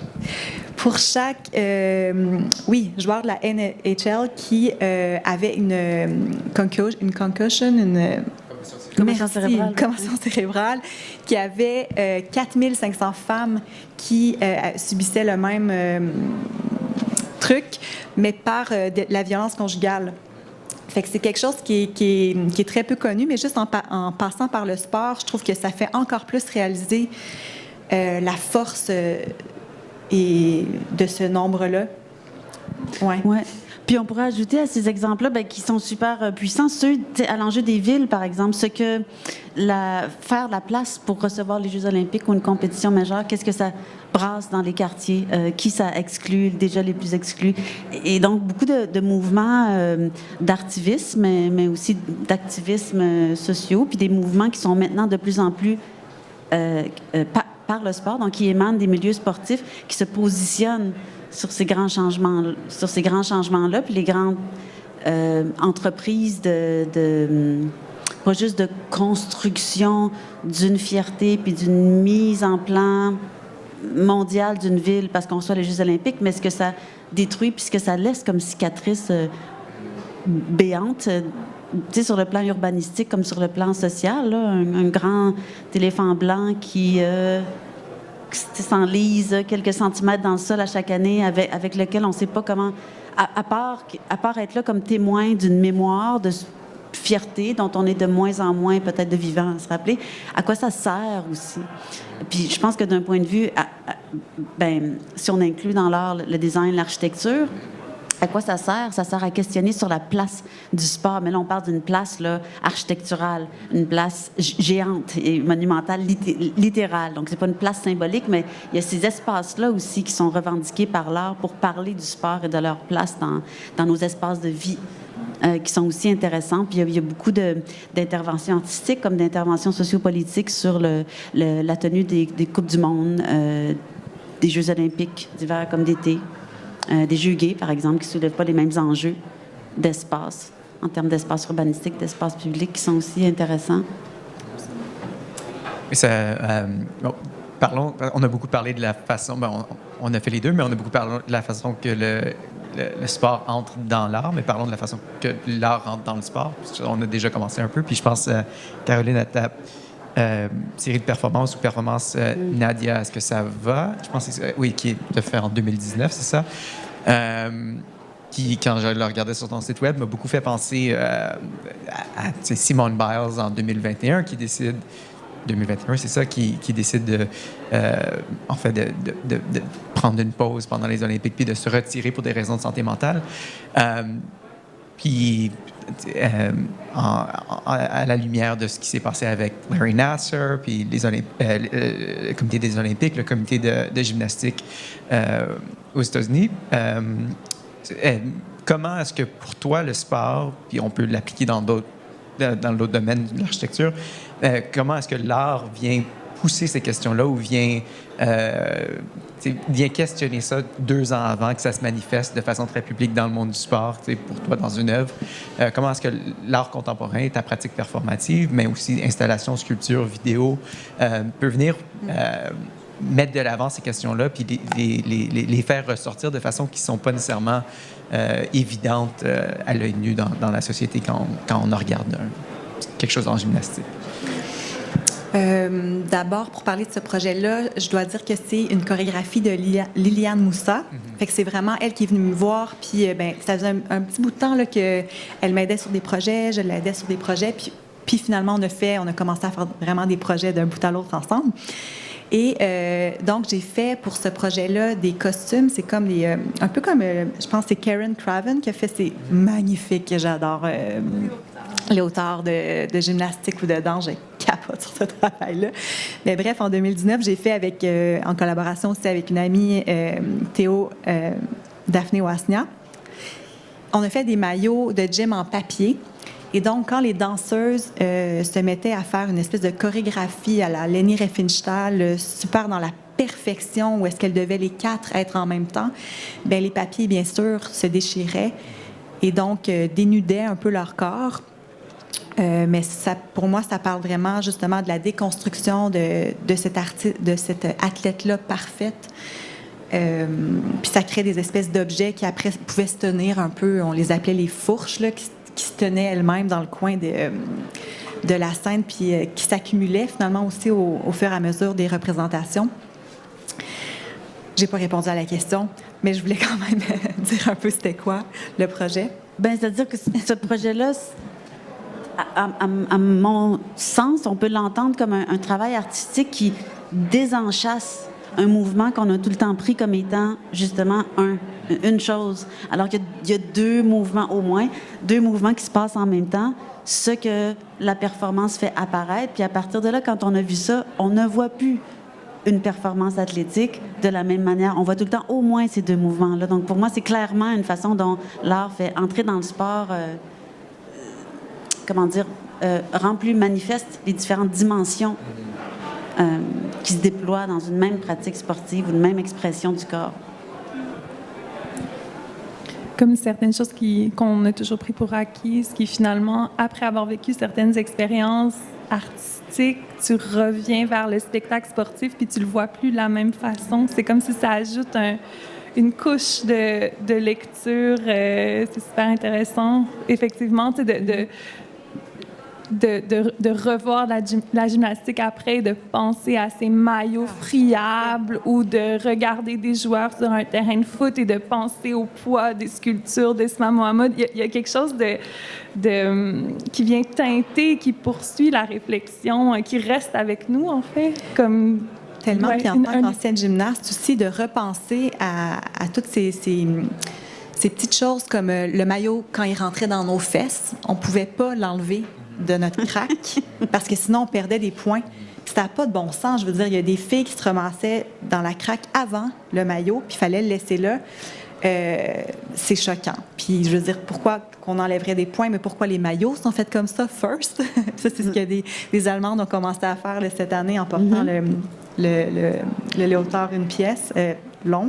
Pour chaque joueur de la NHL qui avait une concussion, une commotion cérébrale, qui avait 4500 femmes qui subissaient le même truc, mais par de la violence conjugale. Fait que c'est quelque chose qui est très peu connu, mais juste en passant par le sport, je trouve que ça fait encore plus réaliser la force et de ce nombre-là. Ouais. Puis on pourrait ajouter à ces exemples-là qui sont super puissants, ceux à l'enjeu des villes, par exemple, ce que faire la place pour recevoir les Jeux olympiques ou une compétition majeure, qu'est-ce que ça brasse dans les quartiers, qui ça exclut, déjà les plus exclus. Et donc, beaucoup de mouvements d'artivisme, mais aussi d'activisme sociaux, puis des mouvements qui sont maintenant de plus en plus par le sport, donc qui émanent des milieux sportifs, qui se positionnent sur ces grands changements-là, puis les grandes entreprises pas juste de construction d'une fierté puis d'une mise en plan mondiale d'une ville parce qu'on soit les Jeux olympiques, mais ce que ça détruit puis ce que ça laisse comme cicatrice béante, sur le plan urbanistique comme sur le plan social, là, un grand éléphant blanc qui s'enlise quelques centimètres dans le sol à chaque année, avec lequel on ne sait pas comment, à part être là comme témoin d'une mémoire fierté dont on est de moins en moins peut-être de vivants à se rappeler. À quoi ça sert aussi? Puis je pense que d'un point de vue, si on inclut dans l'art le design, l'architecture, à quoi ça sert? Ça sert à questionner sur la place du sport. Mais là, on parle d'une place là, architecturale, une place géante et monumentale, littérale. Donc, c'est pas une place symbolique, mais il y a ces espaces-là aussi qui sont revendiqués par l'art pour parler du sport et de leur place dans nos espaces de vie. Qui sont aussi intéressants. Puis il y a beaucoup d'interventions artistiques comme d'interventions sociopolitiques sur la tenue des Coupes du monde, des Jeux olympiques d'hiver comme d'été, des Jeux gays, par exemple, qui ne soulèvent pas les mêmes enjeux d'espace, en termes d'espace urbanistique, d'espace public, qui sont aussi intéressants. Parlons, on a beaucoup parlé de la façon, on a fait les deux, mais on a beaucoup parlé de la façon que le sport entre dans l'art, mais parlons de la façon que l'art entre dans le sport. On a déjà commencé un peu, puis je pense, Caroline, à ta série de performances ou performance Nadia, est-ce que ça va? Je pense que oui, qui est fait en 2019, c'est ça? Qui, quand je le regardais sur ton site web, m'a beaucoup fait penser à Simone Biles en 2021, qui décide 2021, c'est ça, qui décide de prendre une pause pendant les Olympiques puis de se retirer pour des raisons de santé mentale. Puis, à la lumière de ce qui s'est passé avec Larry Nassar, puis le comité des Olympiques, le comité de gymnastique aux États-Unis, comment est-ce que pour toi, le sport, puis on peut l'appliquer dans l'autre domaine de l'architecture, comment est-ce que l'art vient pousser ces questions-là ou vient questionner ça 2 ans avant que ça se manifeste de façon très publique dans le monde du sport, pour toi, dans une œuvre? Comment est-ce que l'art contemporain, ta pratique performative, mais aussi installation, sculpture, vidéo, peut venir mettre de l'avant ces questions-là puis les faire ressortir de façon qui ne sont pas nécessairement évidentes à l'œil nu dans la société quand on regarde quelque chose en gymnastique? D'abord, pour parler de ce projet-là, je dois dire que c'est une chorégraphie de Liliane Moussa. Fait que c'est vraiment elle qui est venue me voir. Puis, ça faisait un petit bout de temps là, qu'elle m'aidait sur des projets, je l'aidais sur des projets. Puis finalement, on a commencé à faire vraiment des projets d'un bout à l'autre ensemble. Et donc, j'ai fait pour ce projet-là des costumes. C'est comme un peu comme, je pense que c'est Karen Craven qui a fait ces magnifiques, j'adore, les hauteurs de gymnastique ou de danse. Je capote sur ce travail-là. Mais bref, en 2019, j'ai fait en collaboration aussi avec une amie, Théo Daphné Wasnia. On a fait des maillots de gym en papier. Et donc, quand les danseuses se mettaient à faire une espèce de chorégraphie à la Leni Riefenstahl, super dans la perfection, où est-ce qu'elles devaient les 4 être en même temps, bien, les papiers, bien sûr, se déchiraient et donc dénudaient un peu leur corps. Mais ça, pour moi, ça parle vraiment justement de la déconstruction de cette athlète-là parfaite. Puis ça crée des espèces d'objets qui après pouvaient se tenir un peu, on les appelait les fourches, là, qui se tenaient elles-mêmes dans le coin de la scène, puis qui s'accumulaient finalement aussi au fur et à mesure des représentations. J'ai pas répondu à la question, mais je voulais quand même dire un peu c'était quoi le projet. Bien, c'est-à-dire que ce projet-là, à mon sens, on peut l'entendre comme un travail artistique qui désenchasse un mouvement qu'on a tout le temps pris comme étant justement une chose. Alors qu'il y a 2 mouvements au moins, 2 mouvements qui se passent en même temps, ce que la performance fait apparaître. Puis à partir de là, quand on a vu ça, on ne voit plus une performance athlétique de la même manière. On voit tout le temps au moins ces 2 mouvements-là. Donc pour moi, c'est clairement une façon dont l'art fait entrer dans le sport, rend plus manifeste les différentes dimensions qui se déploient dans une même pratique sportive ou une même expression du corps. Comme certaines choses qu'on a toujours pris pour acquises, qui finalement, après avoir vécu certaines expériences artistiques, tu reviens vers le spectacle sportif puis tu le vois plus de la même façon. C'est comme si ça ajoute une couche de lecture. C'est super intéressant, effectivement, de revoir la gymnastique après, de penser à ces maillots friables ou de regarder des joueurs sur un terrain de foot et de penser au poids des sculptures d'Esma Mohamed. Il y a quelque chose qui vient teinter, qui poursuit la réflexion, qui reste avec nous, en fait, comme... Tellement, Ouais, puis en tant qu'ancienne gymnaste aussi, de repenser à toutes ces petites choses comme le maillot, quand il rentrait dans nos fesses, on ne pouvait pas l'enlever de notre craque parce que sinon on perdait des points. Puis ça n'a pas de bon sens. Je veux dire, il y a des filles qui se ramassaient dans la craque avant le maillot, puis il fallait le laisser là. C'est choquant. Puis je veux dire, pourquoi qu'on enlèverait des points, mais pourquoi les maillots sont faits comme ça, first? Ça, c'est ce que des Allemandes ont commencé à faire cette année en portant le léotard une pièce long.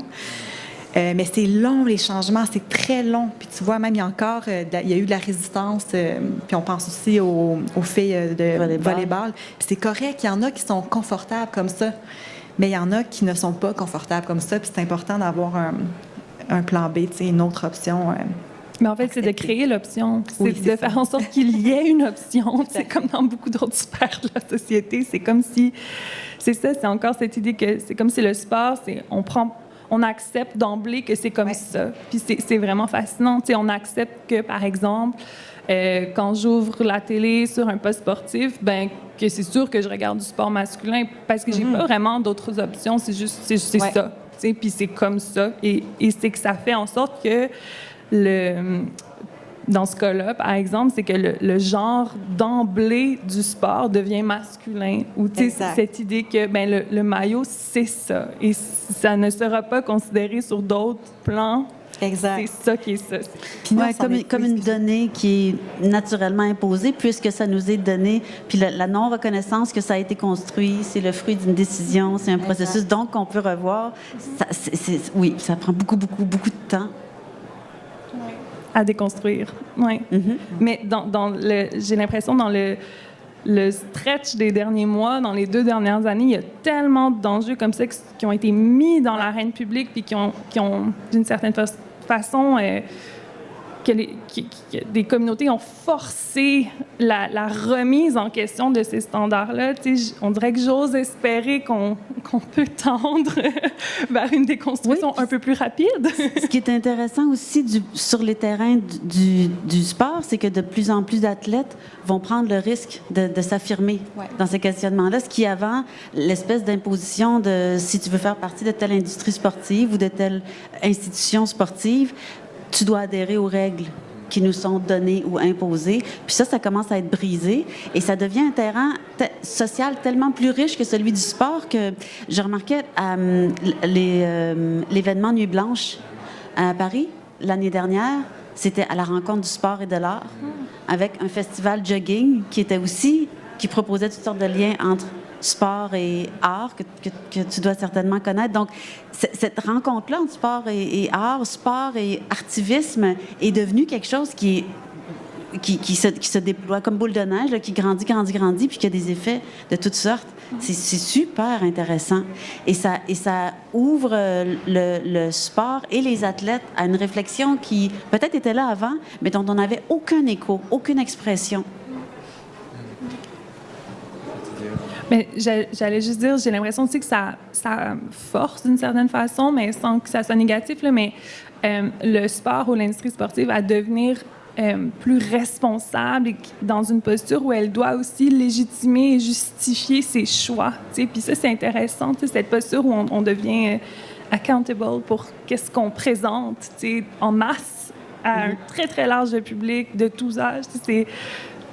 Mais c'est long, les changements, c'est très long. Puis tu vois, même, il y a eu de la résistance. Puis on pense aussi aux filles de volleyball. Puis c'est correct, il y en a qui sont confortables comme ça. Mais il y en a qui ne sont pas confortables comme ça. Puis c'est important d'avoir un plan B, une autre option. Mais en fait, c'est de créer l'option. C'est de faire en sorte qu'il y ait une option. C'est comme dans beaucoup d'autres sphères de la société. C'est comme si... C'est ça, c'est encore cette idée que c'est comme si le sport, on accepte d'emblée que c'est comme ça. Puis c'est vraiment fascinant. Tu sais, on accepte que, par exemple, quand j'ouvre la télé sur un poste sportif, ben que c'est sûr que je regarde du sport masculin parce que j'ai pas vraiment d'autres options. C'est juste, c'est ça. Tu sais, puis c'est comme ça. Et c'est que ça fait en sorte que dans ce cas-là, par exemple, c'est que le genre d'emblée du sport devient masculin. Ou cette idée que le maillot, c'est ça. Et ça ne sera pas considéré sur d'autres plans. Exact. C'est ça qui est ça. Puis comme une donnée qui est naturellement imposée, puisque ça nous est donné. Puis la non-reconnaissance que ça a été construit, c'est le fruit d'une décision, c'est un processus. Donc, on peut revoir. Oui, ça prend beaucoup, beaucoup, beaucoup de temps. À déconstruire, oui. Mais j'ai l'impression dans le stretch des derniers mois, dans les 2 dernières années, il y a tellement d'enjeux comme ça qui ont été mis dans l'arène publique puis qui ont d'une certaine façon, que des communautés ont forcé la remise en question de ces standards-là. On dirait que j'ose espérer qu'on peut tendre vers une déconstruction un peu plus rapide. Ce qui est intéressant aussi sur les terrains du sport, c'est que de plus en plus d'athlètes vont prendre le risque de s'affirmer dans ces questionnements-là. Ce qui, avant, l'espèce d'imposition de si tu veux faire partie de telle industrie sportive ou de telle institution sportive, tu dois adhérer aux règles qui nous sont données ou imposées. Puis ça commence à être brisé et ça devient un terrain social tellement plus riche que celui du sport que je remarquais l'événement Nuit Blanche à Paris l'année dernière. C'était à la rencontre du sport et de l'art avec un festival jogging qui proposait toutes sortes de liens entre sport et art que tu dois certainement connaître. Donc, cette rencontre-là entre sport et art, sport et artivisme est devenue quelque chose qui se déploie comme boule de neige, là, qui grandit, puis qui a des effets de toutes sortes. C'est super intéressant. Et ça ouvre le sport et les athlètes à une réflexion qui peut-être était là avant, mais dont on n'avait aucun écho, aucune expression. Mais j'allais juste dire, j'ai l'impression aussi que ça force d'une certaine façon, mais sans que ça soit négatif, là, mais le sport ou l'industrie sportive à devenir plus responsable et dans une posture où elle doit aussi légitimer et justifier ses choix. Puis ça, c'est intéressant, cette posture où on devient accountable pour qu'est-ce qu'on présente en masse à un très, très large public de tous âges.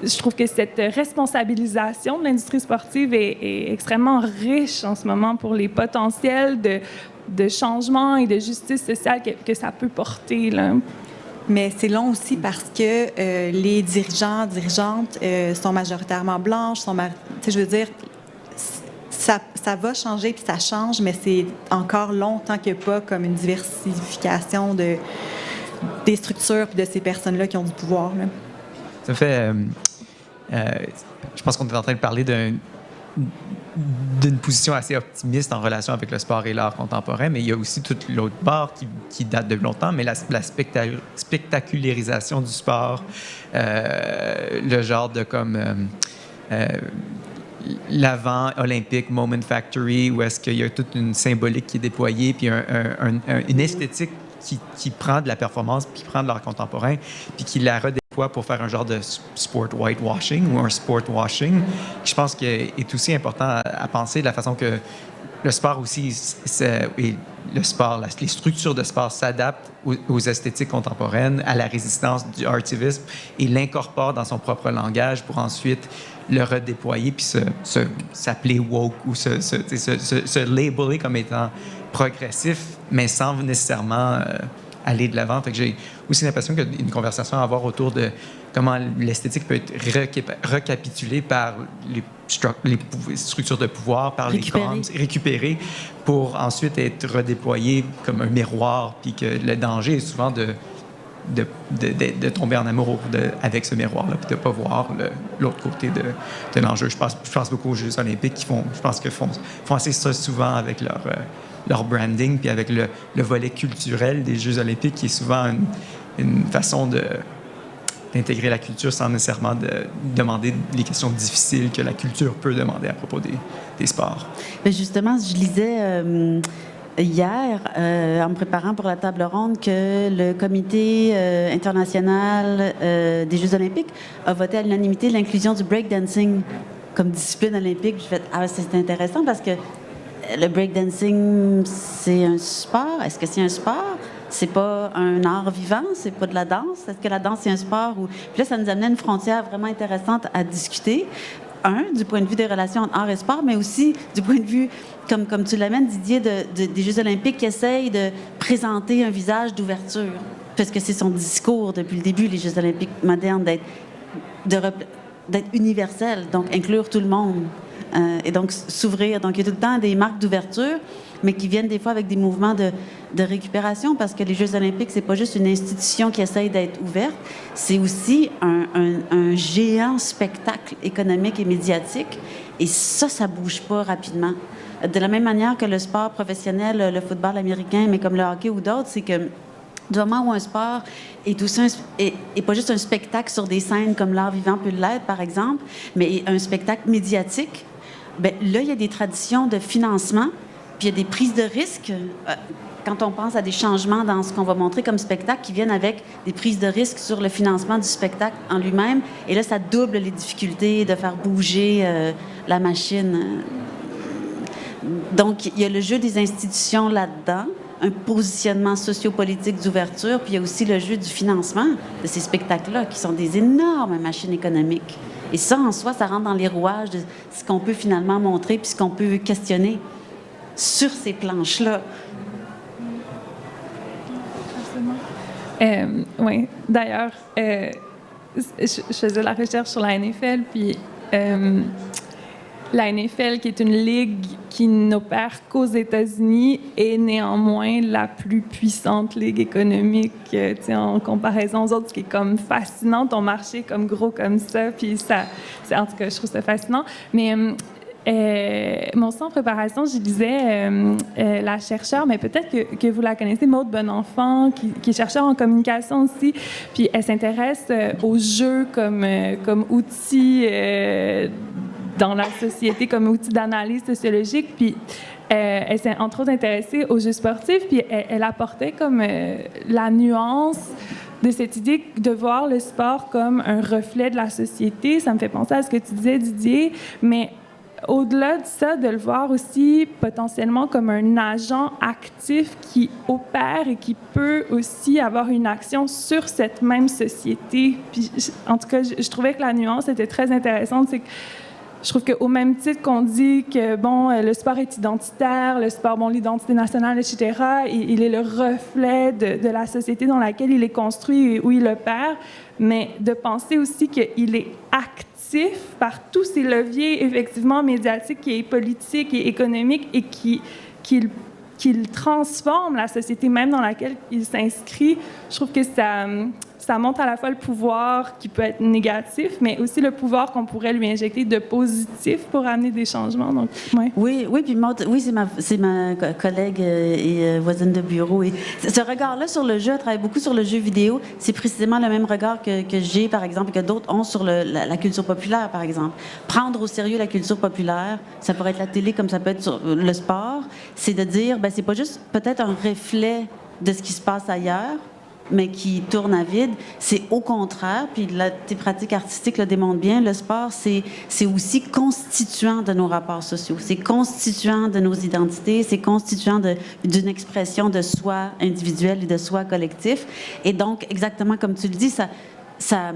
Je trouve que cette responsabilisation de l'industrie sportive est extrêmement riche en ce moment pour les potentiels de changement et de justice sociale que ça peut porter, là. Mais c'est long aussi parce que les dirigeants, dirigeantes sont majoritairement blanches. Je veux dire, ça va changer puis ça change, mais c'est encore long tant qu'il n'y a pas comme une diversification des structures puis de ces personnes-là qui ont du pouvoir, là. Ça fait... je pense qu'on est en train de parler d'une position assez optimiste en relation avec le sport et l'art contemporain, mais il y a aussi toute l'autre part qui date de longtemps, mais la spectacularisation du sport, le genre de comme l'avant olympique Moment Factory, où est-ce qu'il y a toute une symbolique qui est déployée, puis une esthétique qui prend de la performance, puis qui prend de l'art contemporain, puis qui la redéploie pour faire un genre de sport whitewashing ou un sport washing, je pense qu'il est aussi important à penser de la façon que le sport aussi, et le sport, les structures de sport s'adaptent aux esthétiques contemporaines, à la résistance du artivisme, et l'incorpore dans son propre langage pour ensuite le redéployer, puis s'appeler woke ou se labeler comme étant progressif, mais sans nécessairement aller de l'avant. Fait que j'ai aussi l'impression qu'il y a une conversation à avoir autour de comment l'esthétique peut être recapitulée par les structures de pouvoir, par les comms, récupérée pour ensuite être redéployée comme un miroir, puis que le danger est souvent de tomber en amour avec ce miroir-là, puis de ne pas voir l'autre côté de l'enjeu. Je pense beaucoup aux Jeux olympiques font assez ça souvent avec leur branding, puis avec le volet culturel des Jeux olympiques, qui est souvent une façon d'intégrer la culture sans nécessairement demander les questions difficiles que la culture peut demander à propos des sports. Mais justement, je lisais hier, en me préparant pour la table ronde, que le comité international des Jeux olympiques a voté à l'unanimité l'inclusion du breakdancing comme discipline olympique. Je fais, c'est intéressant parce que le breakdancing, c'est un sport. Est-ce que c'est un sport? C'est pas un art vivant, c'est pas de la danse. Est-ce que la danse, c'est un sport? Puis là, ça nous amenait une frontière vraiment intéressante à discuter. Du point de vue des relations entre art et sport, mais aussi du point de vue, comme tu l'amènes, Didier, des Jeux olympiques qui essayent de présenter un visage d'ouverture. Parce que c'est son discours depuis le début, les Jeux olympiques modernes, d'être universel, donc inclure tout le monde. Et donc s'ouvrir. Donc, il y a tout le temps des marques d'ouverture, mais qui viennent des fois avec des mouvements de récupération, parce que les Jeux olympiques, c'est pas juste une institution qui essaye d'être ouverte, c'est aussi un géant spectacle économique et médiatique. Et ça bouge pas rapidement. De la même manière que le sport professionnel, le football américain, mais comme le hockey ou d'autres, c'est que du moment où un sport est aussi et pas juste un spectacle sur des scènes comme l'art vivant peut l'être, par exemple, mais un spectacle médiatique, bien, là, il y a des traditions de financement, puis il y a des prises de risques. Quand on pense à des changements dans ce qu'on va montrer comme spectacle qui viennent avec des prises de risques sur le financement du spectacle en lui-même, et là, ça double les difficultés de faire bouger la machine. Donc, il y a le jeu des institutions là-dedans, un positionnement sociopolitique d'ouverture, puis il y a aussi le jeu du financement de ces spectacles-là, qui sont des énormes machines économiques. Et ça, en soi, ça rentre dans les rouages de ce qu'on peut finalement montrer, puis ce qu'on peut questionner sur ces planches-là. Oui. D'ailleurs, je faisais la recherche sur la NFL, puis la NFL, qui est une ligue qui n'opère qu'aux États-Unis, est néanmoins la plus puissante ligue économique en comparaison aux autres, ce qui est comme fascinant. Ton marché est comme gros comme ça, puis ça, en tout cas, je trouve ça fascinant. Mais mon en préparation, je lisais la chercheure, mais peut-être que vous la connaissez, Maude Bonenfant, qui est chercheure en communication aussi, puis elle s'intéresse aux jeux comme outil dans la société, comme outil d'analyse sociologique, puis elle s'est entre autres intéressée aux jeux sportifs, puis elle apportait comme la nuance de cette idée de voir le sport comme un reflet de la société. Ça me fait penser à ce que tu disais, Didier, mais au-delà de ça, de le voir aussi potentiellement comme un agent actif qui opère et qui peut aussi avoir une action sur cette même société. Puis, en tout cas, je trouvais que la nuance était très intéressante. C'est que je trouve qu'au même titre qu'on dit que, bon, le sport est identitaire, le sport, bon, l'identité nationale, etc., il est le reflet de la société dans laquelle il est construit et où il opère, mais de penser aussi qu'il est actif par tous ces leviers, effectivement, médiatiques et politiques et économiques, et qu'il transforme la société même dans laquelle il s'inscrit. Je trouve que ça montre à la fois le pouvoir qui peut être négatif, mais aussi le pouvoir qu'on pourrait lui injecter de positif pour amener des changements. Donc, ouais. Oui, puis Maud, oui, c'est ma collègue et voisine de bureau. Et ce regard-là sur le jeu, elle travaille beaucoup sur le jeu vidéo. C'est précisément le même regard que j'ai, par exemple, que d'autres ont sur la culture populaire, par exemple. Prendre au sérieux la culture populaire, ça pourrait être la télé comme ça peut être sur le sport, c'est de dire, ben c'est pas juste peut-être un reflet de ce qui se passe ailleurs, mais qui tourne à vide. C'est au contraire, puis tes pratiques artistiques le démontrent bien, le sport, c'est aussi constituant de nos rapports sociaux, c'est constituant de nos identités, c'est constituant d'une expression de soi individuel et de soi collectif. Et donc, exactement comme tu le dis, ça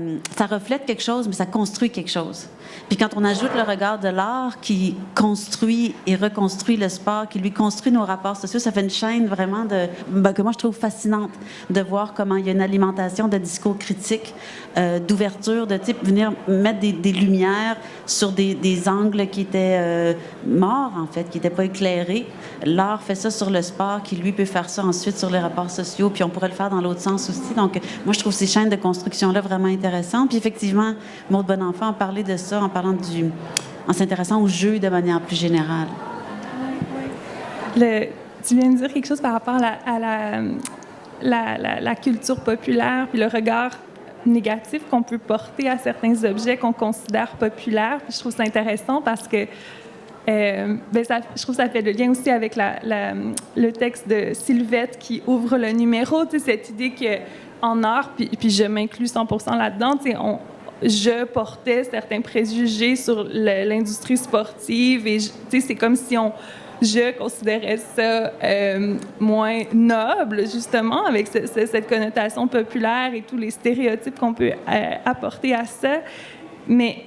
reflète quelque chose, mais ça construit quelque chose. Puis quand on ajoute le regard de l'art qui construit et reconstruit le sport, qui lui construit nos rapports sociaux, ça fait une chaîne vraiment que moi je trouve fascinante de voir comment il y a une alimentation de discours critiques, d'ouverture, de type venir mettre des lumières sur des angles qui étaient morts, en fait, qui n'étaient pas éclairés. L'art fait ça sur le sport, qui lui peut faire ça ensuite sur les rapports sociaux, puis on pourrait le faire dans l'autre sens aussi. Donc, moi, je trouve ces chaînes de construction-là vraiment intéressantes. Puis effectivement, Maud Bonenfant a parlé de ça en s'intéressant au jeu de manière plus générale. Tu viens de dire quelque chose par rapport à la culture populaire, puis le regard négatif qu'on peut porter à certains objets qu'on considère populaires. Puis je trouve ça intéressant parce que je trouve que ça fait le lien aussi avec le texte de Sylvette qui ouvre le numéro, cette idée qu'en art, puis je m'inclus 100% là-dedans, je portais certains préjugés sur l'industrie sportive et c'est comme si je considérais ça moins noble, justement, avec cette connotation populaire et tous les stéréotypes qu'on peut apporter à ça. Mais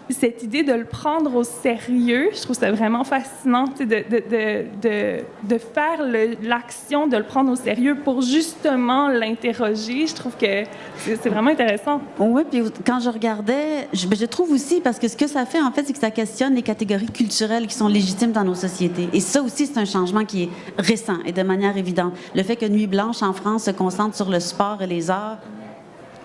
cette idée de le prendre au sérieux, je trouve ça vraiment fascinant, de faire l'action, de le prendre au sérieux pour justement l'interroger. Je trouve que c'est vraiment intéressant. Oui, puis quand je regardais, je trouve aussi, parce que ce que ça fait, en fait, c'est que ça questionne les catégories culturelles qui sont légitimes dans nos sociétés. Et ça aussi, c'est un changement qui est récent et de manière évidente. Le fait que Nuit Blanche, en France, se concentre sur le sport et les arts,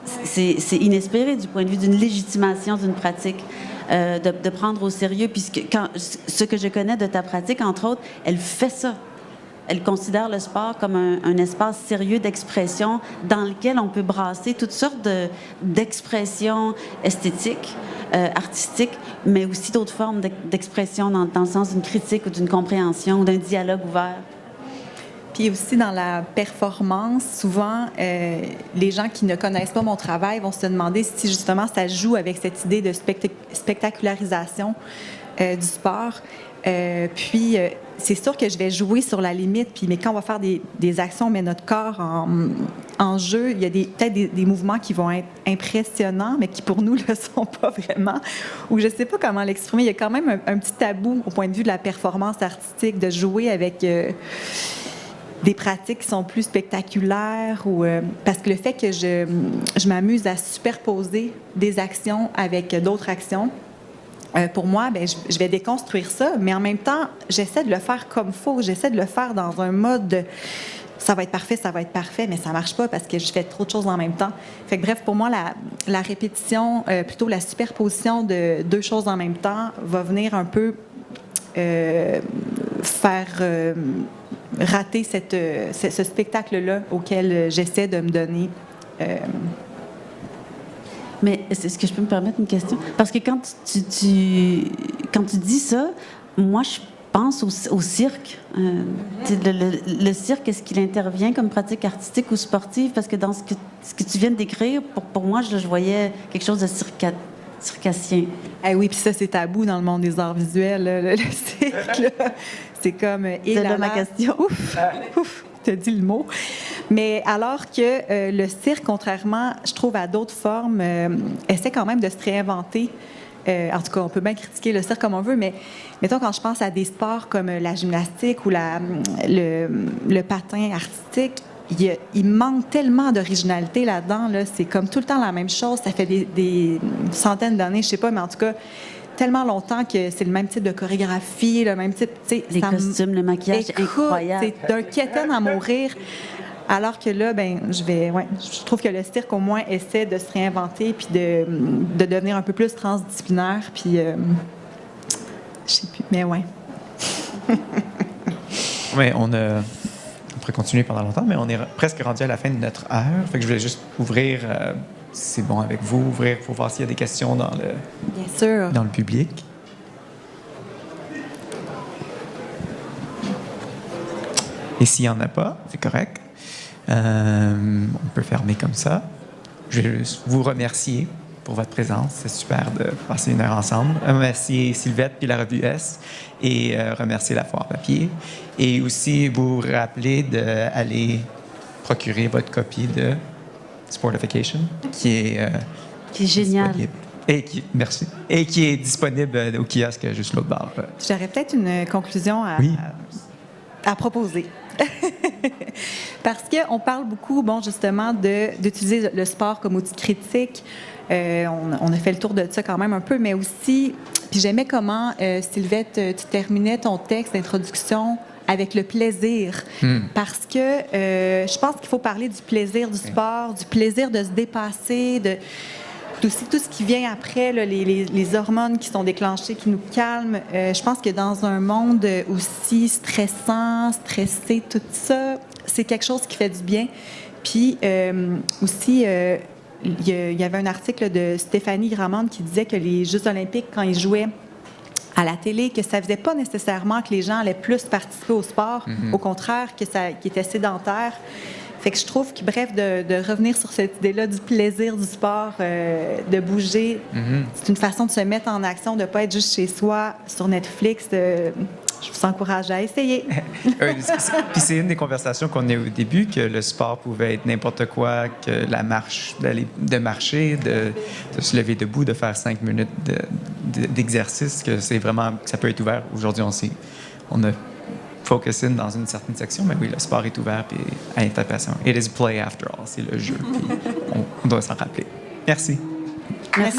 c'est inespéré du point de vue d'une légitimation d'une pratique. De prendre au sérieux, puisque ce que je connais de ta pratique, entre autres, elle fait ça. Elle considère le sport comme un espace sérieux d'expression dans lequel on peut brasser toutes sortes d'expressions esthétiques, artistiques, mais aussi d'autres formes d'expression dans le sens d'une critique ou d'une compréhension ou d'un dialogue ouvert. Puis aussi dans la performance, souvent, les gens qui ne connaissent pas mon travail vont se demander si justement ça joue avec cette idée de spectacularisation du sport. Puis c'est sûr que je vais jouer sur la limite, mais quand on va faire des actions, on met notre corps en jeu, il y a peut-être des mouvements qui vont être impressionnants, mais qui pour nous ne le sont pas vraiment, ou je ne sais pas comment l'exprimer. Il y a quand même un petit tabou au point de vue de la performance artistique, de jouer avec des pratiques qui sont plus spectaculaires, parce que le fait que je m'amuse à superposer des actions avec d'autres actions, pour moi, je vais déconstruire ça, mais en même temps, j'essaie de le faire comme il faut. J'essaie de le faire dans un mode de ça va être parfait, mais ça ne marche pas parce que je fais trop de choses en même temps. Fait que, bref, pour moi, la répétition, plutôt la superposition de deux choses en même temps, va venir un peu faire rater ce spectacle-là auquel j'essaie de me donner. Mais est-ce que je peux me permettre une question? Parce que quand tu dis ça, moi, je pense au cirque. Le cirque, est-ce qu'il intervient comme pratique artistique ou sportive? Parce que dans ce que tu viens de décrire, pour moi, je voyais quelque chose de circassien. Ah oui, puis ça, c'est tabou dans le monde des arts visuels, le cirque. Là. C'est comme... C'est là ma question. Ouf, tu as dit le mot. Mais alors que le cirque, contrairement, je trouve, à d'autres formes, essaie quand même de se réinventer. En tout cas, on peut bien critiquer le cirque comme on veut, mais mettons, quand je pense à des sports comme la gymnastique ou le patin artistique, il manque tellement d'originalité là-dedans. Là. C'est comme tout le temps la même chose. Ça fait des centaines d'années, je sais pas, mais en tout cas, tellement longtemps que c'est le même type de chorégraphie, le même type... Les costumes, le maquillage, incroyable. C'est d'un quétaine à mourir. Alors que là, je trouve que le cirque, au moins, essaie de se réinventer puis de devenir un peu plus transdisciplinaire. Puis, je sais plus, mais ouais. Oui, on pourrait continuer pendant longtemps, mais on est presque rendu à la fin de notre heure. Fait que je voulais juste ouvrir, si c'est bon avec vous, ouvrir pour voir s'il y a des questions dans Bien sûr. le public. Et s'il n'y en a pas, c'est correct. On peut fermer comme ça. Je vais juste vous remercier pour votre présence. C'est super de passer une heure ensemble. Remercier Sylvette puis la revue S et remercier la Foire Papier. Et aussi vous rappeler d'aller procurer votre copie de Sportification, qui est génial. Merci. Et qui est disponible au kiosque juste l'autre bord. J'aurais peut-être une conclusion à proposer. Parce qu'on parle beaucoup, justement, d'utiliser le sport comme outil critique. On a fait le tour de ça quand même un peu, mais aussi, puis j'aimais comment, Sylvette, tu terminais ton texte d'introduction avec le plaisir. Parce que je pense qu'il faut parler du plaisir du sport, du plaisir de se dépasser, aussi tout ce qui vient après, là, les hormones qui sont déclenchées, qui nous calment. Je pense que dans un monde aussi stressé, tout ça, c'est quelque chose qui fait du bien. Puis aussi, il y avait un article de Stéphanie Gramont qui disait que les Jeux olympiques, quand ils jouaient à la télé, que ça ne faisait pas nécessairement que les gens allaient plus participer au sport. Au contraire, qu'ils étaient sédentaires. Fait que je trouve que, bref, de revenir sur cette idée-là du plaisir du sport, de bouger, c'est une façon de se mettre en action, de ne pas être juste chez soi, sur Netflix. Je vous encourage à essayer. Puis c'est une des conversations qu'on a eu au début, que le sport pouvait être n'importe quoi, que la marche, de marcher, de se lever debout, de faire 5 minutes d'exercice, que c'est vraiment, que ça peut être ouvert. Aujourd'hui, on a focus in dans une certaine section, mais oui, le sport est ouvert puis à l'interprétation. It is play after all, c'est le jeu, puis on doit s'en rappeler. Merci. Merci.